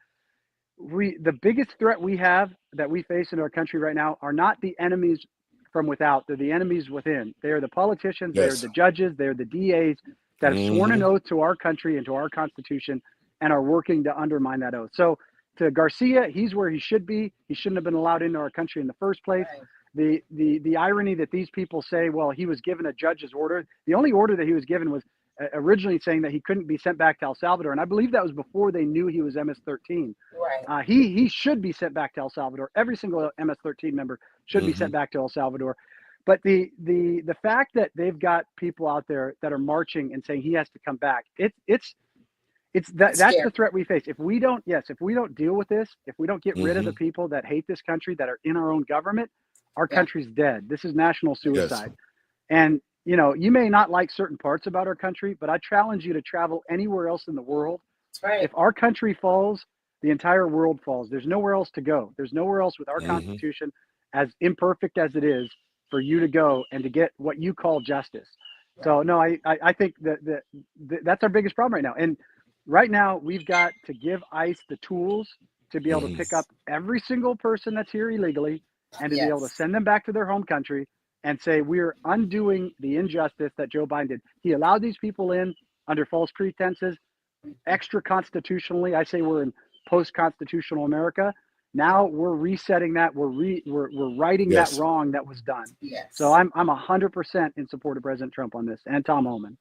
Speaker 6: The biggest threat we have that we face in our country right now are not the enemies from without. They're the enemies within. They are the politicians.
Speaker 1: Yes.
Speaker 6: They're the judges. They're the DAs that have sworn an oath to our country and to our Constitution and are working to undermine that oath. So to Garcia, he's where he should be. He shouldn't have been allowed into our country in the first place. Right. The irony that these people say, well, he was given a judge's order. The only order that he was given was originally saying that he couldn't be sent back to El Salvador. And I believe that was before they knew he was MS-13. Right. He should be sent back to El Salvador. Every single MS-13 member should be sent back to El Salvador. But the fact that they've got people out there that are marching and saying he has to come back, that's the threat we face. If we don't deal with this, if we don't get rid of the people that hate this country, that are in our own government, our country's dead. This is national suicide. Yes. And you know, you may not like certain parts about our country, but I challenge you to travel anywhere else in the world. That's right. If our country falls, the entire world falls. There's nowhere else to go. There's nowhere else with our Constitution, as imperfect as it is, for you to go and to get what you call justice. Right. So no, I think that that's our biggest problem right now. And right now we've got to give ICE the tools to be able to pick up every single person that's here illegally and to be able to send them back to their home country and say, we're undoing the injustice that Joe Biden did. He allowed these people in under false pretenses, extra constitutionally. I say we're in post-constitutional America. Now we're resetting that. We're righting that wrong that was done. Yes. So I'm 100% in support of President Trump on this, and Tom Homan.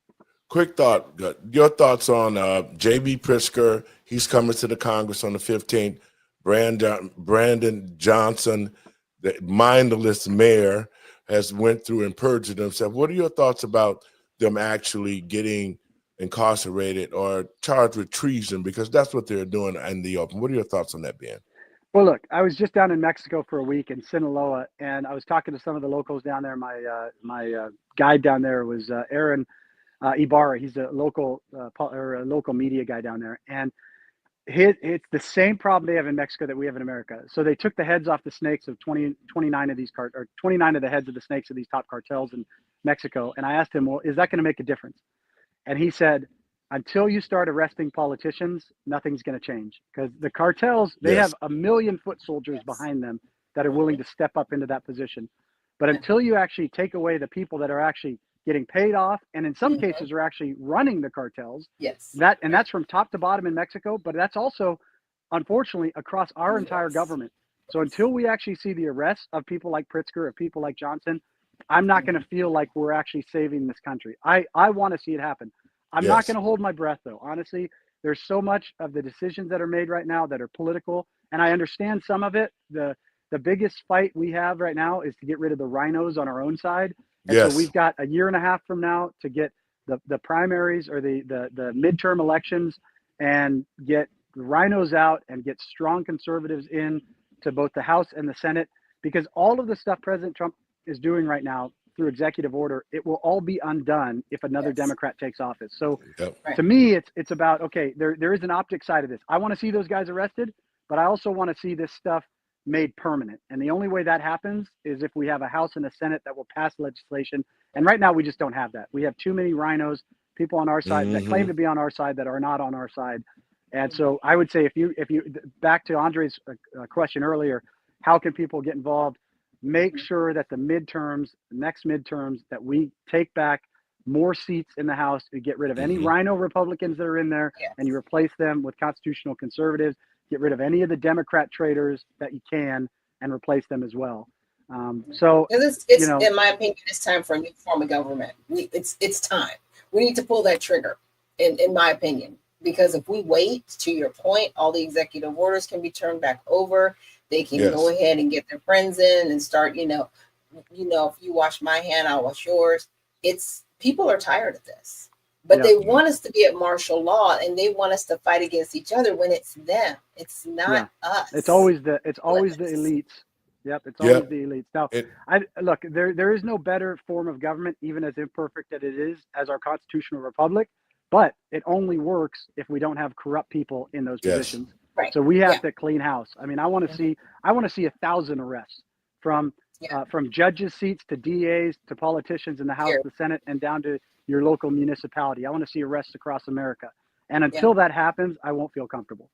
Speaker 1: Quick thought. Your thoughts on J.B. Pritzker. He's coming to the Congress on the 15th. Brandon Johnson, the mindless mayor, has went through and purged themselves. What are your thoughts about them actually getting incarcerated or charged with treason? Because that's what they're doing in the open. What are your thoughts on that, Ben?
Speaker 6: Well, look, I was just down in Mexico for a week in Sinaloa, and I was talking to some of the locals down there. My guide down there was Aaron Ibarra. He's a local media guy down there, and it's the same problem they have in Mexico that we have in America. So they took the heads off the snakes of 29 of these 29 of the heads of the snakes of these top cartels in Mexico. And I asked him, well, is that going to make a difference? And he said, until you start arresting politicians, nothing's going to change, because the cartels, they have 1 million foot soldiers behind them that are willing to step up into that position. But until you actually take away the people that are actually getting paid off, and in some cases are actually running the cartels. Yes. That's from top to bottom in Mexico, but that's also, unfortunately, across our entire government. So until we actually see the arrest of people like Pritzker, of people like Johnson, I'm not going to feel like we're actually saving this country. I want to see it happen. I'm not going to hold my breath, though. Honestly, there's so much of the decisions that are made right now that are political, and I understand some of it. The biggest fight we have right now is to get rid of the rhinos on our own side. And so we've got a year and a half from now to get the primaries or the midterm elections and get the rhinos out and get strong conservatives in to both the House and the Senate, because all of the stuff President Trump is doing right now through executive order, it will all be undone if another Democrat takes office. So to me, it's about, okay, there is an optic side of this. I want to see those guys arrested, but I also want to see this stuff made permanent. And the only way that happens is if we have a House and a Senate that will pass legislation. And right now we just don't have that. We have too many rhinos, people on our side that claim to be on our side that are not on our side. And so I would say, if you back to Andre's question earlier, how can people get involved? Make sure that the next midterms, that we take back more seats in the House to get rid of any rhino Republicans that are in there, and you replace them with constitutional conservatives. Get rid of any of the Democrat traitors that you can, and replace them as well. So it's in my opinion, it's time for a new form of government. It's time. We need to pull that trigger, in my opinion, because if we wait, to your point, all the executive orders can be turned back over. They can go ahead and get their friends in and start, if you wash my hand, I'll wash yours. People are tired of this. But they want us to be at martial law, and they want us to fight against each other when it's them. It's not us. It's always the elites Yep, it's
Speaker 1: Yep.
Speaker 6: always the elites. Now,
Speaker 1: It,
Speaker 6: look, there is no better form of government, even as imperfect as it is, as our constitutional republic. But it only works if we don't have corrupt people in those
Speaker 1: yes.
Speaker 6: positions.
Speaker 2: Right.
Speaker 6: So we have
Speaker 2: Yeah.
Speaker 6: to clean house. I mean, I want to see 1,000 arrests from
Speaker 2: Yeah.
Speaker 6: judges' seats to DAs to politicians in the House,
Speaker 2: Sure.
Speaker 6: the Senate, and down to your local municipality. I want to see arrests across America. And until that happens, I won't feel comfortable.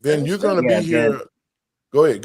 Speaker 1: Ben, you're going to
Speaker 3: Yeah,
Speaker 1: be here. Go ahead,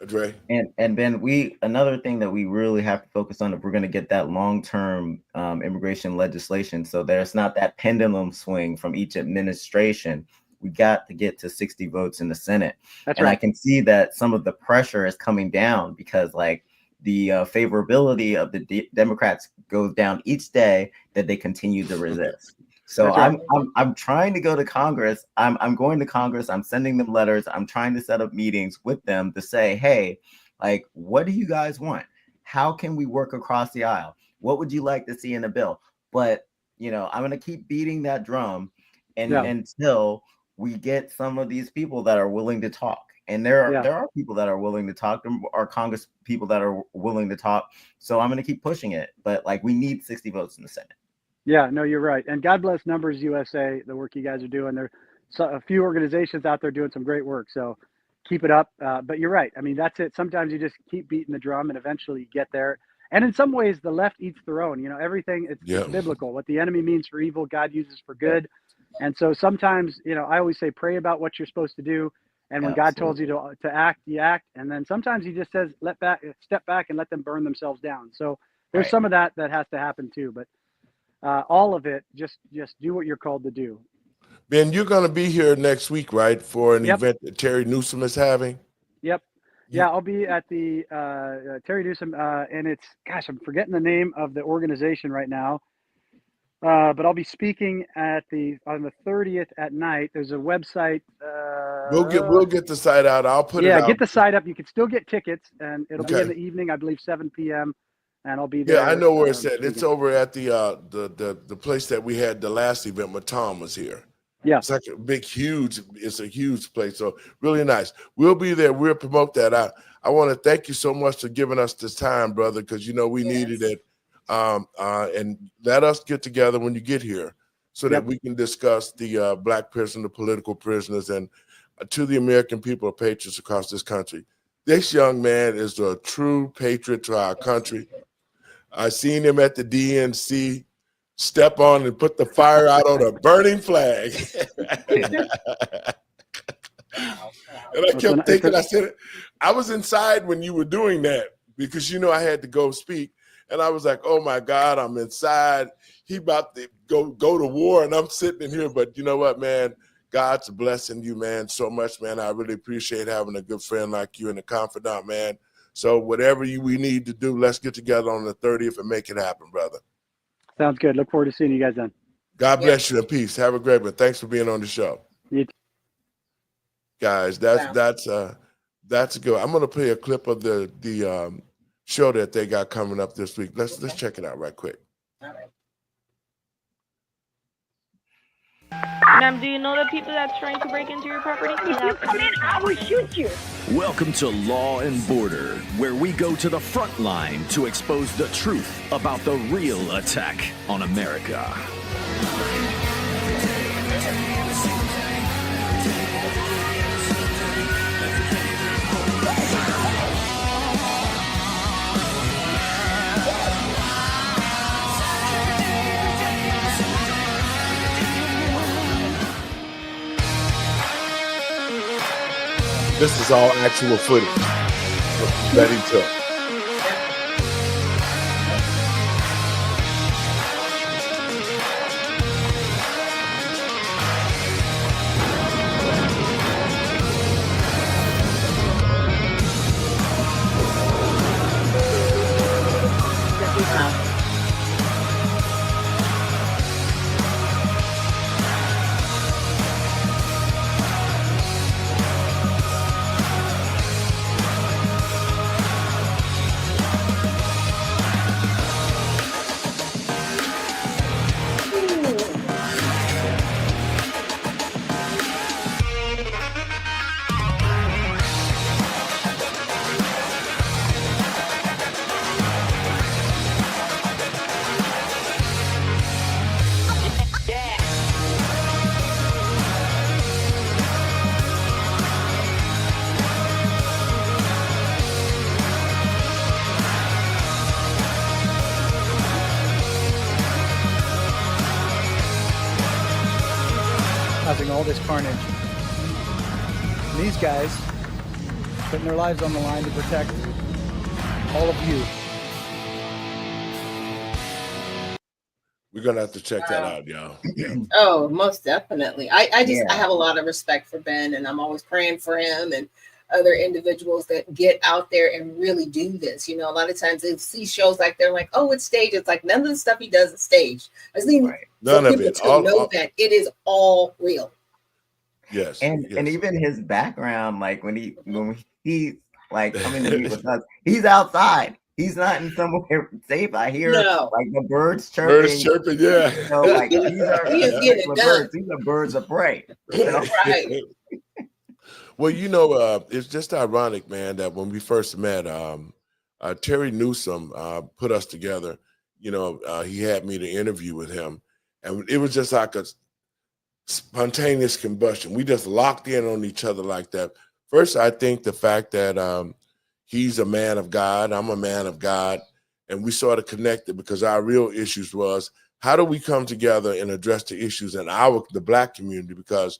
Speaker 1: Dre.
Speaker 3: And Ben, another thing that we really have to focus on if we're going to get that long-term immigration legislation, so there's not that pendulum swing from each administration. We got to get to 60 votes in the Senate.
Speaker 6: That's
Speaker 3: and
Speaker 6: right.
Speaker 3: I can see that some of the pressure is coming down because like the favorability of the Democrats goes down each day that they continue to resist. So
Speaker 6: That's right.
Speaker 3: I'm trying to go to Congress. I'm going to Congress. I'm sending them letters. I'm trying to set up meetings with them to say, hey, like, what do you guys want? How can we work across the aisle? What would you like to see in a bill? But, you know, I'm going to keep beating that drum until we get some of these people that are willing to talk. And there are people that are willing to talk. There are Congress people that are willing to talk. So I'm going to keep pushing it. But like, we need 60 votes in the Senate.
Speaker 6: Yeah, no, you're right. And God bless Numbers USA, the work you guys are doing. There's a few organizations out there doing some great work. So keep it up. But you're right. I mean, that's it. Sometimes you just keep beating the drum and eventually you get there. And in some ways, the left eats their own. You know, everything, it's biblical. What the enemy means for evil, God uses for good. And so sometimes, you know, I always say, pray about what you're supposed to do. And when God tells you to act, you act. And then sometimes he just says, step back and let them burn themselves down. So there's some of that has to happen too. But all of it, just do what you're called to do.
Speaker 1: Ben, you're going to be here next week, right, for an event that Terry Newsom is having?
Speaker 6: Yep. Yeah, I'll be at the Terry Newsom, and it's, gosh, I'm forgetting the name of the organization right now. But I'll be speaking on the 30th at night. There's a website.
Speaker 1: We'll get the site out. I'll put it out.
Speaker 6: Yeah, get the site up. You can still get tickets, and it'll be in the evening, I believe 7 p.m. And I'll be there.
Speaker 1: Yeah, I know where it's at. It's over at the place that we had the last event when Tom was here.
Speaker 6: Yeah.
Speaker 1: It's like it's a huge place. So really nice. We'll be there. We'll promote that. I want to thank you so much for giving us this time, brother, because you know we needed it. And let us get together when you get here so that we can discuss the black prison, the political prisoners, and to the American people, patriots across this country. This young man is a true patriot to our country. I seen him at the DNC step on and put the fire out on a burning flag. And I kept thinking, I said, I was inside when you were doing that because, you know, I had to go speak. And I was like, oh, my God, I'm inside. He about to go to war, and I'm sitting in here. But you know what, man? God's blessing you, man, so much, man. I really appreciate having a good friend like you and a confidant, man. So whatever we need to do, let's get together on the 30th and make it happen, brother.
Speaker 6: Sounds good. Look forward to seeing you guys then.
Speaker 1: God bless you and peace. Have a great one. Thanks for being on the show.
Speaker 6: You too.
Speaker 1: Guys, that's good. I'm gonna play a clip of the show that they got coming up this week. Let's check it out right quick.
Speaker 2: All right.
Speaker 7: Ma'am, do you know the people that's trying to break into your property?
Speaker 8: If you come in, I will shoot you.
Speaker 9: Welcome to Law and Border, where we go to the front line to expose the truth about the real attack on America.
Speaker 1: This is all actual footage that he took.
Speaker 10: causing all this carnage. And these guys putting their lives on the line to protect all of you.
Speaker 1: We're gonna have to check that out, y'all. Yeah.
Speaker 2: Oh, most definitely. I
Speaker 3: Yeah.
Speaker 2: have a lot of respect for Ben, and I'm always praying for him and other individuals that get out there and really do this. You know, a lot of times they see shows like they're like, oh, it's staged. It's like none of the stuff he does is staged. I think
Speaker 1: None
Speaker 2: for
Speaker 1: of
Speaker 2: people
Speaker 1: it.
Speaker 2: to know that it is all real.
Speaker 1: Yes.
Speaker 3: And even his background, like when he like coming to meet with us, he's outside. He's not in somewhere safe. I hear like the birds chirping.
Speaker 1: Birds chirping, yeah.
Speaker 3: You know, like these are
Speaker 2: He is getting it done.
Speaker 3: birds. These are birds of prey. You know?
Speaker 2: Right.
Speaker 1: Well, you know, it's just ironic, man, that when we first met, Terry Newsom put us together. You know, he had me to interview with him, and it was just like a spontaneous combustion. We just locked in on each other like that. First, I think the fact that he's a man of God, I'm a man of God, and we sort of connected because our real issues was how do we come together and address the issues in the Black community, because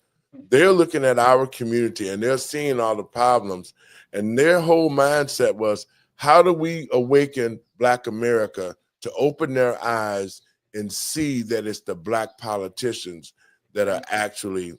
Speaker 1: they're looking at our community and they're seeing all the problems, and their whole mindset was how do we awaken Black America to open their eyes and see that it's the Black politicians that are actually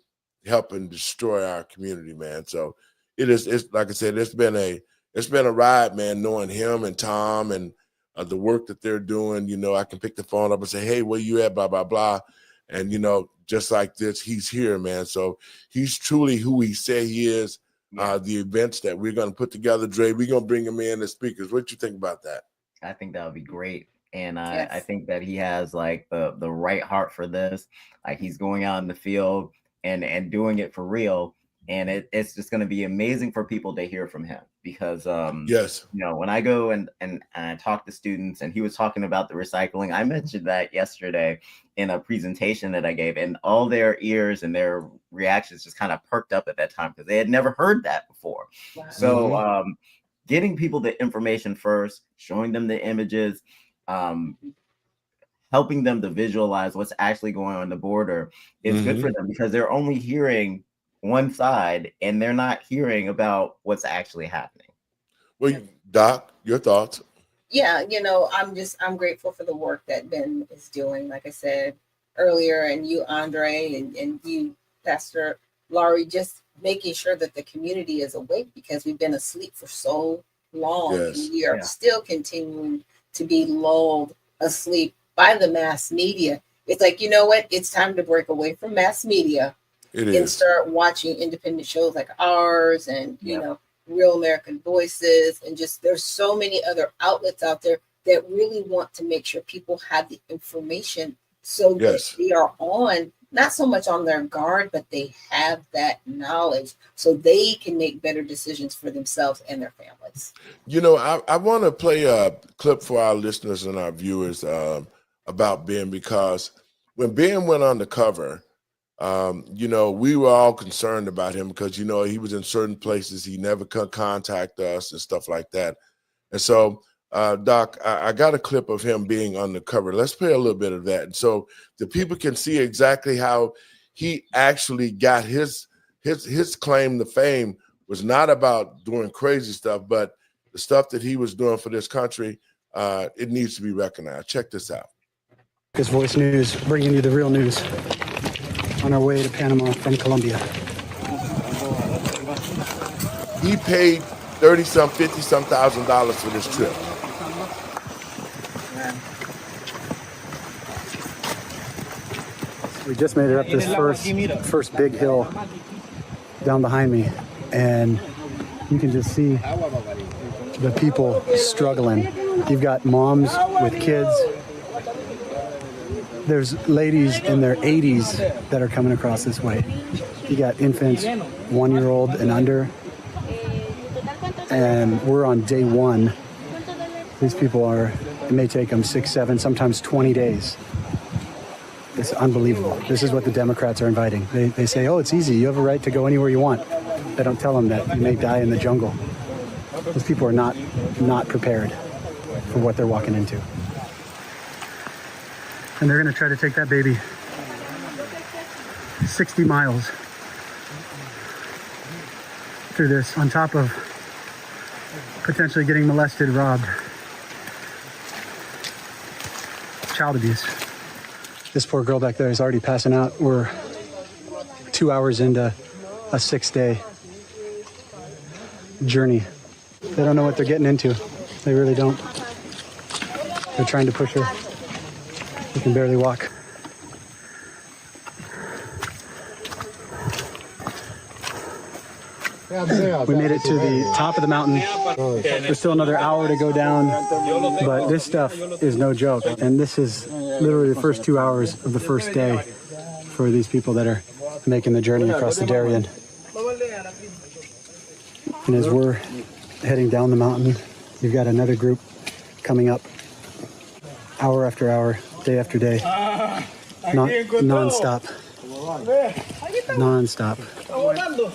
Speaker 1: helping destroy our community, man. So it's like I said, it's been a ride, man, knowing him and Tom and the work that they're doing. You know, I can pick the phone up and say, hey, where you at, blah, blah, blah. And, you know, just like this, he's here, man. So he's truly who he said he is. The events that we're going to put together, Dre, we're going to bring him in as speakers. What you think about that?
Speaker 3: I think that would be great. And I think that he has like the right heart for this. Like he's going out in the field and doing it for real. And it's just going to be amazing for people to hear from him because,
Speaker 1: yes,
Speaker 3: you know, when I go and I talk to students, and he was talking about the recycling, I mentioned that yesterday in a presentation that I gave, and all their ears and their reactions just kind of perked up at that time because they had never heard that before. Wow. So getting people the information first, showing them the images, helping them to visualize what's actually going on the border is good for them because they're only hearing one side and they're not hearing about what's actually happening.
Speaker 1: Well, Doc, your thoughts?
Speaker 2: Yeah, you know, I'm grateful for the work that Ben is doing, like I said earlier, and you, Andre, and you, Pastor Lowery, just making sure that the community is awake because we've been asleep for so long.
Speaker 1: Yes.
Speaker 2: And we are still continuing to be lulled asleep by the mass media. It's like, you know what? It's time to break away from mass media and start watching independent shows like ours and, you know, Real American Voices. And just there's so many other outlets out there that really want to make sure people have the information so that they are on, not so much on their guard, but they have that knowledge so they can make better decisions for themselves and their families.
Speaker 1: You know, I want to play a clip for our listeners and our viewers about Ben, because when Ben went undercover, you know, we were all concerned about him because, you know, he was in certain places. He never could contact us and stuff like that. And so, Doc, I got a clip of him being undercover. Let's play a little bit of that. And so the people can see exactly how he actually got his claim to fame was not about doing crazy stuff, but the stuff that he was doing for this country, it needs to be recognized. Check this out.
Speaker 4: This Voice News, bringing you the real news on our way to Panama from Colombia.
Speaker 1: He paid $30,000, $50,000 for this trip.
Speaker 4: We just made it up this first big hill down behind me, and you can just see the people struggling. You've got moms with kids. There's ladies in their 80s that are coming across this way. You got infants, 1-year-old and under. And we're on day one. These people it may take them 6, 7, sometimes 20 days. It's unbelievable. This is what the Democrats are inviting. They say, oh, it's easy. You have a right to go anywhere you want. They don't tell them that you may die in the jungle. Those people are not prepared for what they're walking into. And they're going to try to take that baby. 60 miles through this, on top of potentially getting molested, robbed, child abuse. This poor girl back there is already passing out. We're 2 hours into a 6-day journey. They don't know what they're getting into. They really don't. They're trying to push her. She can barely walk. We made it to the top of the mountain. There's still another hour to go down, but this stuff is no joke. And this is literally the first 2 hours of the first day for these people that are making the journey across the Darien. And as we're heading down the mountain, you've got another group coming up hour after hour, day after day, non-stop. Non-stop.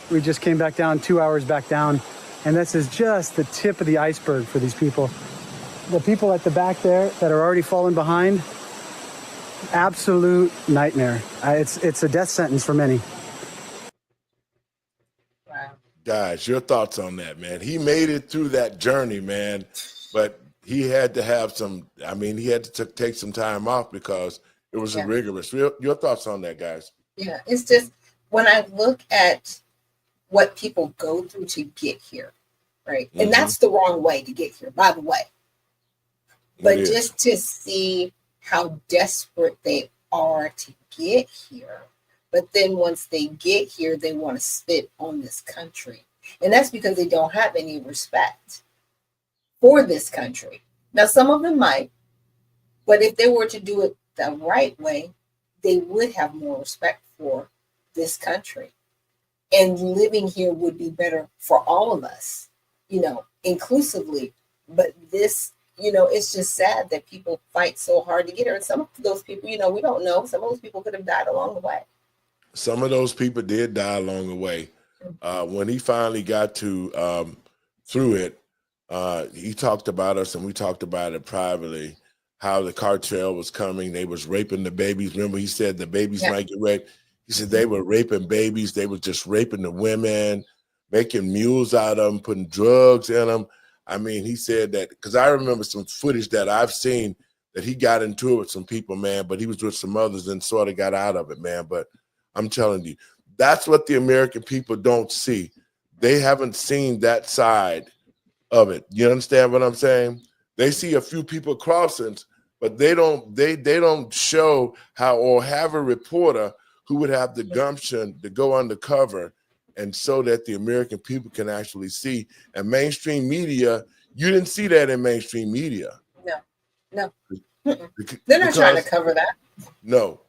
Speaker 4: We just came back down, 2 hours back down, and this is just the tip of the iceberg for these people. The people at the back there that are already falling behind, absolute nightmare. It's a death sentence for many.
Speaker 1: Guys, your thoughts on that, man? He made it through that journey, man, but he had to have some, he had to take some time off because it was rigorous. Your thoughts on that, guys?
Speaker 2: Yeah, it's just when I look at what people go through to get here, right? And that's the wrong way to get here, by the way. But just to see how desperate they are to get here. But then once they get here, they want to spit on this country. And that's because they don't have any respect for this country. Now, some of them might, but if they were to do it the right way, they would have more respect for this country. And living here would be better for all of us, inclusively. But this, it's just sad that people fight so hard to get here. And some of those people, we don't know. Some of those people could have died along the way.
Speaker 1: Some of those people did die along the way. When he finally got to through it, he talked about us, and we talked about it privately, how the cartel was coming. They was raping the babies. Remember, he said the babies might get raped. He said they were raping babies. They were just raping the women, making mules out of them, putting drugs in them. He said that, because I remember some footage that I've seen that he got into it with some people, man, but he was with some others and sort of got out of it, man. But I'm telling you, that's what the American people don't see. They haven't seen that side of it. You understand what I'm saying? They see a few people crossing, but they don't show how, or have a reporter who would have the gumption to go undercover and so that the American people can actually see. And mainstream media, you didn't see that in mainstream media.
Speaker 2: No. They're not trying to cover that.
Speaker 1: No,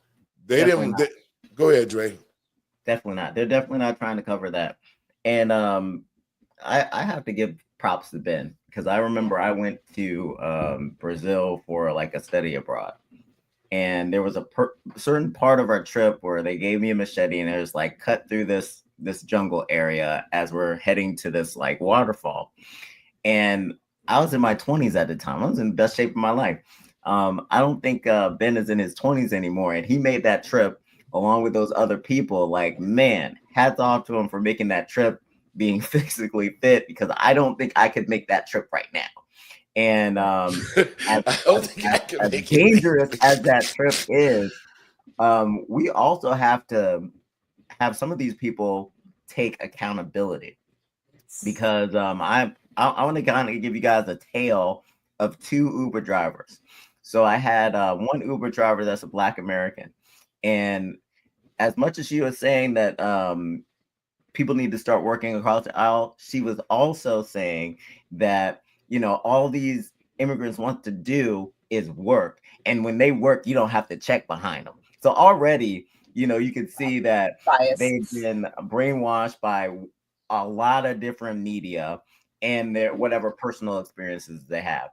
Speaker 1: they didn't. Go ahead, Dre.
Speaker 3: Definitely not. They're definitely not trying to cover that. And I have to give props to Ben, because I remember I went to Brazil for like a study abroad. And there was a certain part of our trip where they gave me a machete and it was like cut through this jungle area as we're heading to this like waterfall. And I was in my 20s at the time. I was in the best shape of my life. I don't think Ben is in his 20s anymore. And he made that trip along with those other people. Like, man, hats off to him for making that trip, being physically fit, because I don't think I could make that trip right now. And as dangerous as that trip is, we also have to have some of these people take accountability, because I want to kind of give you guys a tale of two Uber drivers. So I had one Uber driver that's a Black American, and as much as she was saying that people need to start working across the aisle, she was also saying that, all these immigrants want to do is work. And when they work, you don't have to check behind them. So already, you can see that they've been brainwashed by a lot of different media and their whatever personal experiences they have.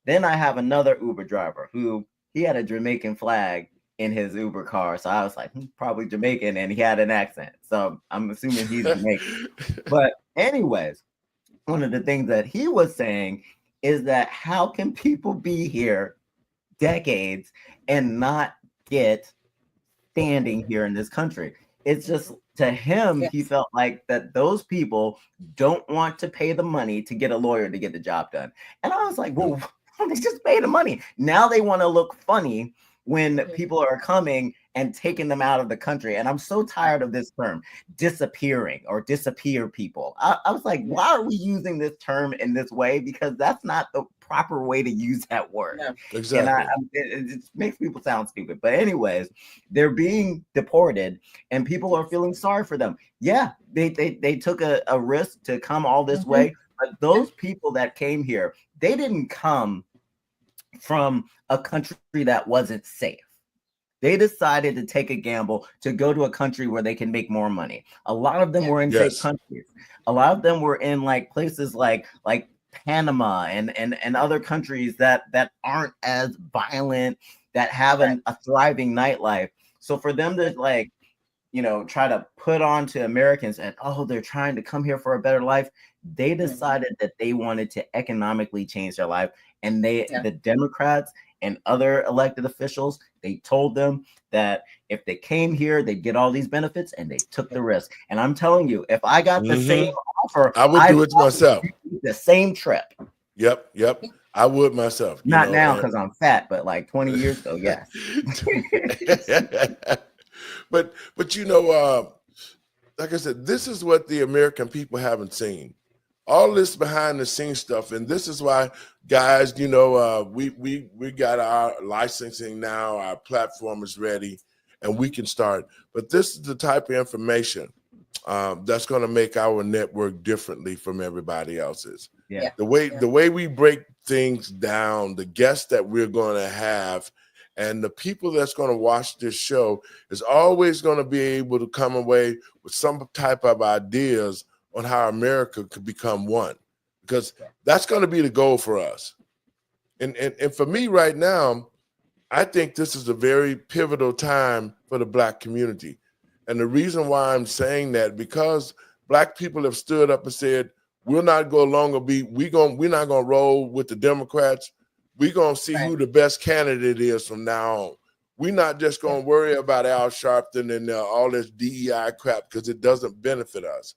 Speaker 3: Then I have another Uber driver who he had a Jamaican flag in his Uber car. So I was like, probably Jamaican, and he had an accent. So I'm assuming he's Jamaican. But anyways, one of the things that he was saying is that how can people be here decades and not get standing here in this country? it's just to him, he felt like that those people don't want to pay the money to get a lawyer to get the job done. And I was like, well, they just pay the money. Now they want to look funny when people are coming and taking them out of the country. And I'm so tired of this term, disappearing or disappear people. I was like, why are we using this term in this way? Because that's not the proper way to use that word.
Speaker 2: Yeah.
Speaker 1: Exactly.
Speaker 3: And it makes people sound stupid. But anyways, they're being deported and people are feeling sorry for them. Yeah, they took a risk to come all this way. But those people that came here, they didn't come from a country that wasn't safe. They decided to take a gamble to go to a country where they can make more money. A lot of them were in safe countries. A lot of them were in like places like Panama and other countries that aren't as violent, that have a thriving nightlife. So for them to like, you know, try to put on to Americans and, oh, they're trying to come here for a better life. They decided that they wanted to economically change their life. And the Democrats and other elected officials, they told them that if they came here, they'd get all these benefits, and they took the risk. And I'm telling you, if I got the same offer,
Speaker 1: I would do it myself.
Speaker 3: The same trip.
Speaker 1: Yep. I would myself.
Speaker 3: Not now because I'm fat, but like 20 years ago, yes.
Speaker 1: But you know, like I said, this is what the American people haven't seen. All this behind the scenes stuff, and this is why, guys, you know, we got our licensing now, our platform is ready, and we can start. But this is the type of information that's going to make our network differently from everybody else's.
Speaker 3: Yeah.
Speaker 1: The way we break things down, the guests that we're going to have, and the people that's going to watch this show is always going to be able to come away with some type of ideas on how America could become one, because that's going to be the goal for us. And for me right now, I think this is a very pivotal time for the Black community. And the reason why I'm saying that, because Black people have stood up and said, we're not going to longer be, we're not going to roll with the Democrats. We're going to see who the best candidate is from now on. We're not just going to worry about Al Sharpton and all this DEI crap, because it doesn't benefit us.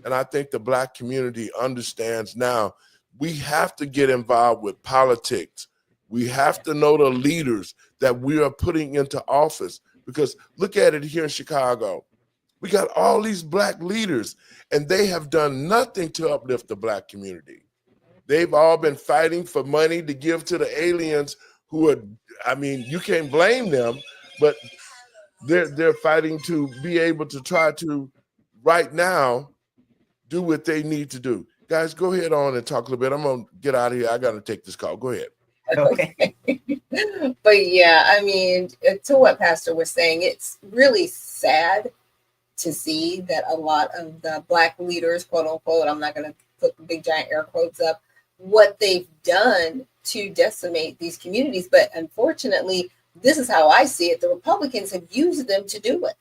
Speaker 1: And I think the Black community understands now we have to get involved with politics. We have to know the leaders that we are putting into office, because look at it here in Chicago. We got all these Black leaders, and they have done nothing to uplift the Black community. They've all been fighting for money to give to the aliens who are, I mean, you can't blame them, but they're fighting to be able to try to, right now, do what they need to do. Guys, go ahead on and talk a little bit. I'm going to get out of here. I got to take this call. Go ahead.
Speaker 2: Okay. But yeah, I mean, to what Pastor was saying, it's really sad to see that a lot of the Black leaders, quote unquote, I'm not going to put the big giant air quotes up, what they've done to decimate these communities. But unfortunately, this is how I see it. The Republicans have used them to do it.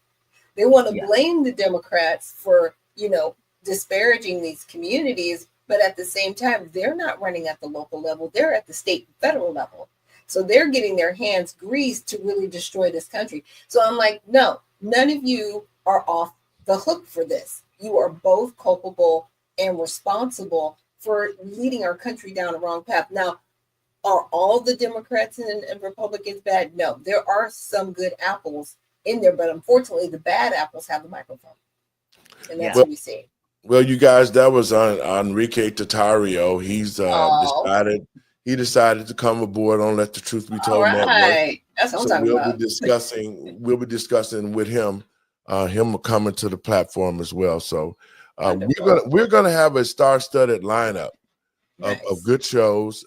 Speaker 2: They want to blame the Democrats for, you know, disparaging these communities, but at the same time, they're not running at the local level. They're at the state and federal level. So they're getting their hands greased to really destroy this country. So I'm like, no, none of you are off the hook for this. You are both culpable and responsible for leading our country down the wrong path. Now, are all the Democrats and Republicans bad? No, there are some good apples in there, but unfortunately, the bad apples have the microphone. And that's what we see.
Speaker 1: Well, you guys, that was on Enrique Tartario. He's decided to come aboard on Let the Truth Be Told Network.
Speaker 2: That's what I'm talking about.
Speaker 1: We'll be discussing with him, him coming to the platform as well. So we're gonna have a star-studded lineup of good shows,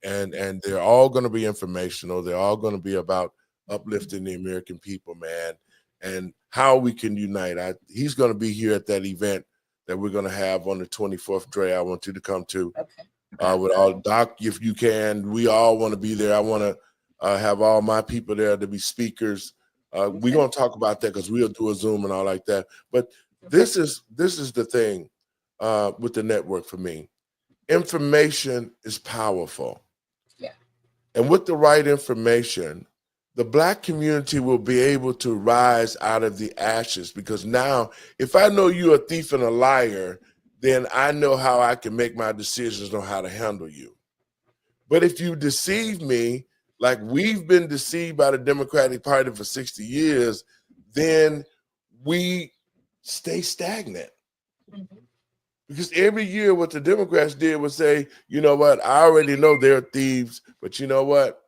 Speaker 1: and they're all gonna be informational. They're all gonna be about uplifting the American people, man, and how we can unite. He's gonna be here at that event that we're going to have on the 24th, Dre. I want you to come to. With all Doc, if you can. We all want to be there. I want to have all my people there to be speakers. We're going to talk about that because we'll do a Zoom and all like that. But this is the thing with the network for me. Information is powerful. Yeah. And with the right information, the Black community will be able to rise out of the ashes, because now if I know you're a thief and a liar, then I know how I can make my decisions on how to handle you. But if you deceive me, like we've been deceived by the Democratic Party for 60 years, then we stay stagnant.
Speaker 2: Mm-hmm.
Speaker 1: Because every year what the Democrats did was say, you know what, I already know they're thieves, but you know what?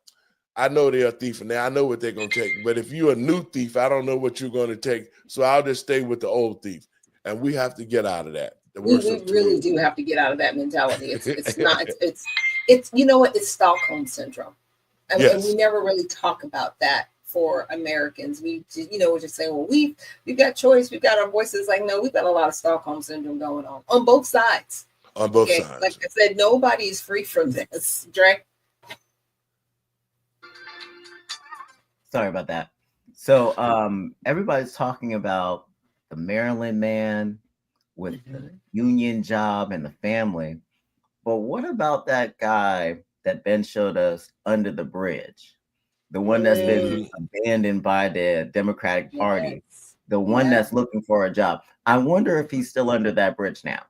Speaker 1: I know they're a thief and I know what they're going to take. But if you're a new thief, I don't know what you're going to take. So I'll just stay with the old thief. And we have to get out of that.
Speaker 2: We really do have to get out of that mentality. It's not, it's you know what? It's Stockholm syndrome. And we never really talk about that for Americans. We, we're just saying, well, we've got choice. We've got our voices. Like, no, we've got a lot of Stockholm syndrome going on both sides.
Speaker 1: On both sides.
Speaker 2: Like I said, nobody is free from this. Dre?
Speaker 3: Sorry about that. So everybody's talking about the Maryland man with the union job and the family. But what about that guy that Ben showed us under the bridge? The one that's been abandoned by the Democratic Party, the one that's looking for a job. I wonder if he's still under that bridge now.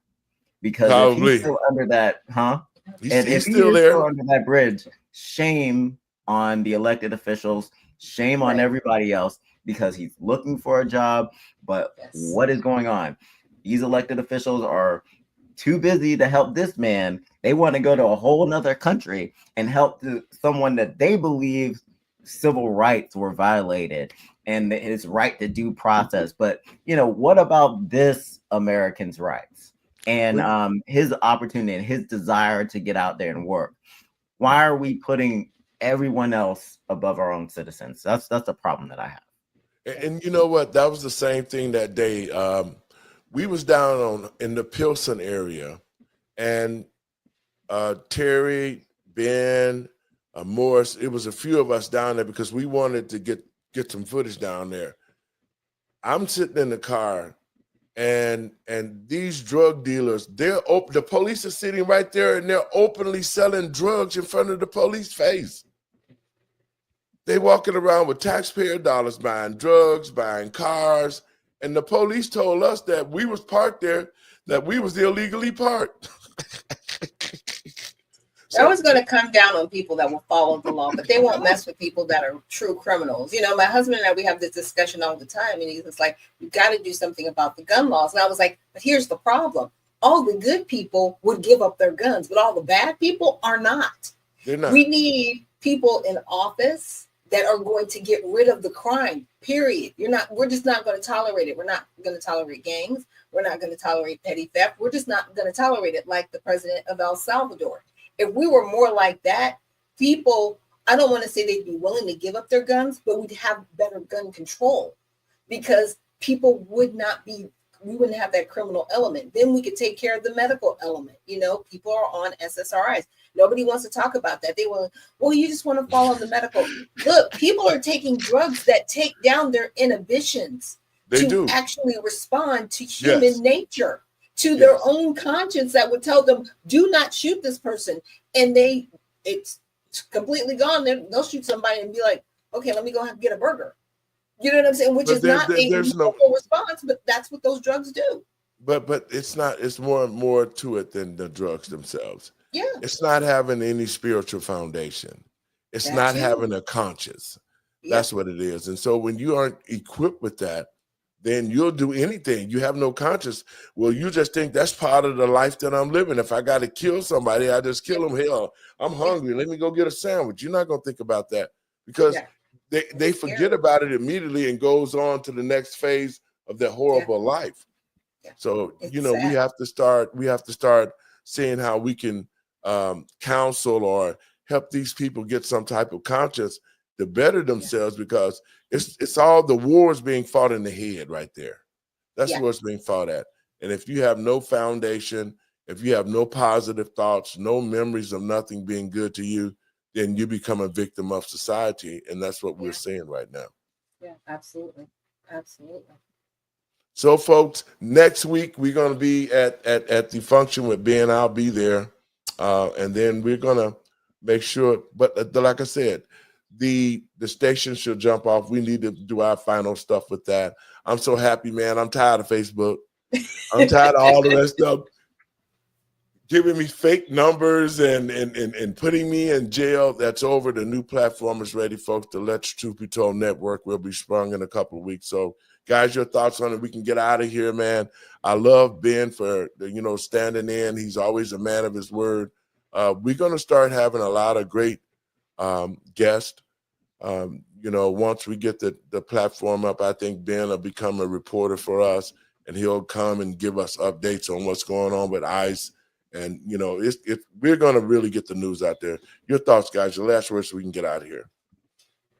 Speaker 3: Because if he's still under that, if he's still under that bridge, shame on the elected officials, shame on everybody else, because he's looking for a job. But what is going on? These elected officials are too busy to help this man. They want to go to a whole nother country and help someone that they believe civil rights were violated and his right to due process. But, what about this American's rights and his opportunity and his desire to get out there and work? Why are we putting everyone else above our own citizens? That's a problem that I have.
Speaker 1: And you know what? That was the same thing that day. We was down in the Pilsen area, and Terry, Ben, Morris, it was a few of us down there because we wanted to get some footage down there. I'm sitting in the car, and these drug dealers, the police are sitting right there, and they're openly selling drugs in front of the police face. They walking around with taxpayer dollars, buying drugs, buying cars, and the police told us that we was parked there, that we was illegally parked.
Speaker 2: That was going to come down on people that will follow the law, but they won't mess with people that are true criminals. My husband and I, we have this discussion all the time, and he's just like, you got to do something about the gun laws. And I was like, but here's the problem. All the good people would give up their guns, but all the bad people are not.
Speaker 1: They're not.
Speaker 2: We need people in office that are going to get rid of the crime, period. We're just not going to tolerate it. We're not going to tolerate gangs. We're not going to tolerate petty theft. We're just not going to tolerate it like the president of El Salvador. If we were more like that, people, I don't want to say they'd be willing to give up their guns, but we'd have better gun control, because people we wouldn't have that criminal element. Then we could take care of the medical element. People are on SSRIs. Nobody wants to talk about that. They want, well, you just want to fall on the medical. Look, people are taking drugs that take down their inhibitions to actually respond to human nature, to their own conscience that would tell them, do not shoot this person. And it's completely gone. They'll shoot somebody and be like, okay, let me go get a burger. You know what I'm saying? Which is not a normal response, but that's what those drugs do.
Speaker 1: But it's not, it's more to it than the drugs themselves.
Speaker 2: Yeah.
Speaker 1: It's not having any spiritual foundation. It's not having a conscience. That's what it is. And so when you aren't equipped with that, then you'll do anything. You have no conscience. Well, you just think that's part of the life that I'm living. If I got to kill somebody, I just kill them. Hell, I'm hungry. Let me go get a sandwich. You're not going to think about that, because they forget about it immediately and goes on to the next phase of their horrible life. So, we have to start seeing how we can counsel or help these people get some type of conscience to better themselves, because it's all the wars being fought in the head right there. That's what's being fought at. And if you have no foundation, if you have no positive thoughts, no memories of nothing being good to you, then you become a victim of society. And that's what we're seeing right now.
Speaker 2: Yeah, absolutely. Absolutely.
Speaker 1: So, folks, next week we're going to be at the function with Ben. I'll be there. And then we're going to make sure, but like I said, the station should jump off. We need to do our final stuff with that. I'm so happy, man. I'm tired of Facebook. I'm tired of all of that stuff giving me fake numbers and putting me in jail. That's over. The new platform is ready, folks. The Let the Truth Be Told network will be sprung in a couple of weeks. So, guys, your thoughts on it? We can get out of here, man. I love Ben for, standing in. He's always a man of his word. We're going to start having a lot of great guests. Once we get the platform up, I think Ben will become a reporter for us, and he'll come and give us updates on what's going on with ICE. And, we're going to really get the news out there. Your thoughts, guys, your last words so we can get out of here.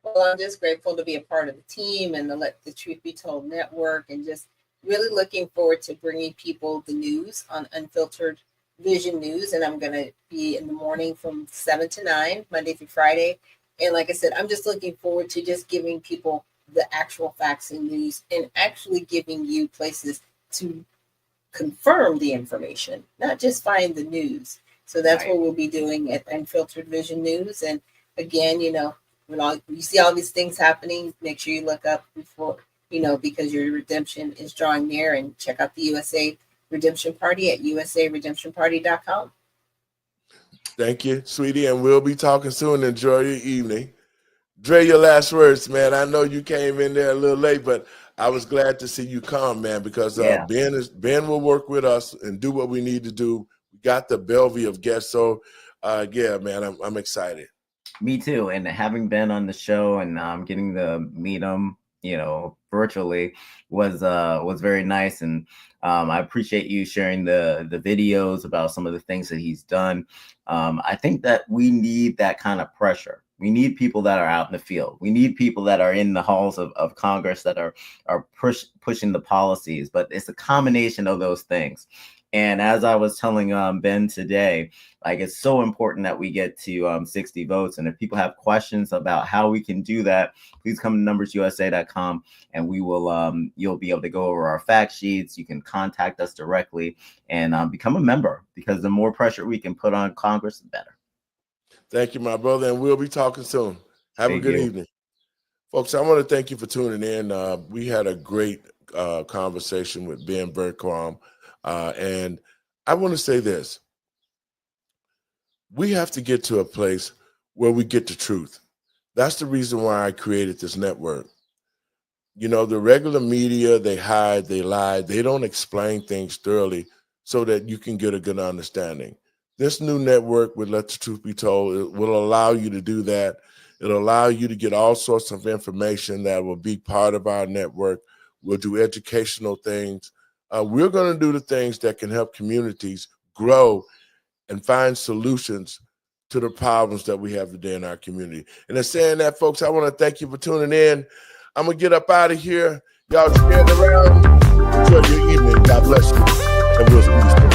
Speaker 2: Well, I'm just grateful to be a part of the team and the Let the Truth Be Told network, and just really looking forward to bringing people the news on Unfiltered Vision News. And I'm going to be in the morning from 7 to 9, Monday through Friday. And like I said, I'm just looking forward to just giving people the actual facts and news, and actually giving you places to confirm the information, not just find the news. So that's what we'll be doing at Unfiltered Vision News. And again, when you see all these things happening, make sure you look up before, because your redemption is drawing near, and check out the USA Redemption Party at usaredemptionparty.com.
Speaker 1: Thank you, sweetie, and we'll be talking soon. Enjoy your evening. Dre, your last words, man. I know you came in there a little late, but I was glad to see you come, man, because Ben will work with us and do what we need to do. We got the bevy of guests, so man, I'm excited.
Speaker 3: Me too, and having been on the show and getting to meet him, virtually was very nice, and I appreciate you sharing the videos about some of the things that he's done. I think that we need that kind of pressure. We need people that are out in the field. We need people that are in the halls of Congress that are pushing the policies. But it's a combination of those things. And as I was telling Ben today, it's so important that we get to 60 votes. And if people have questions about how we can do that, please come to numbersusa.com, and we will you'll be able to go over our fact sheets. You can contact us directly and become a member, because the more pressure we can put on Congress, the better.
Speaker 1: Thank you, my brother, and we'll be talking soon. Have a good evening. Folks, I want to thank you for tuning in. We had a great conversation with Ben BERGQUAM, and I want to say this. We have to get to a place where we get the truth. That's the reason why I created this network. The regular media, they hide, they lie, they don't explain things thoroughly so that you can get a good understanding. This new network with Let the Truth Be Told, it will allow you to do that. It'll allow you to get all sorts of information that will be part of our network. We'll do educational things. We're going to do the things that can help communities grow and find solutions to the problems that we have today in our community. And in saying that, folks, I want to thank you for tuning in. I'm going to get up out of here. Y'all stand around. Enjoy your evening. God bless you. And we'll see you soon.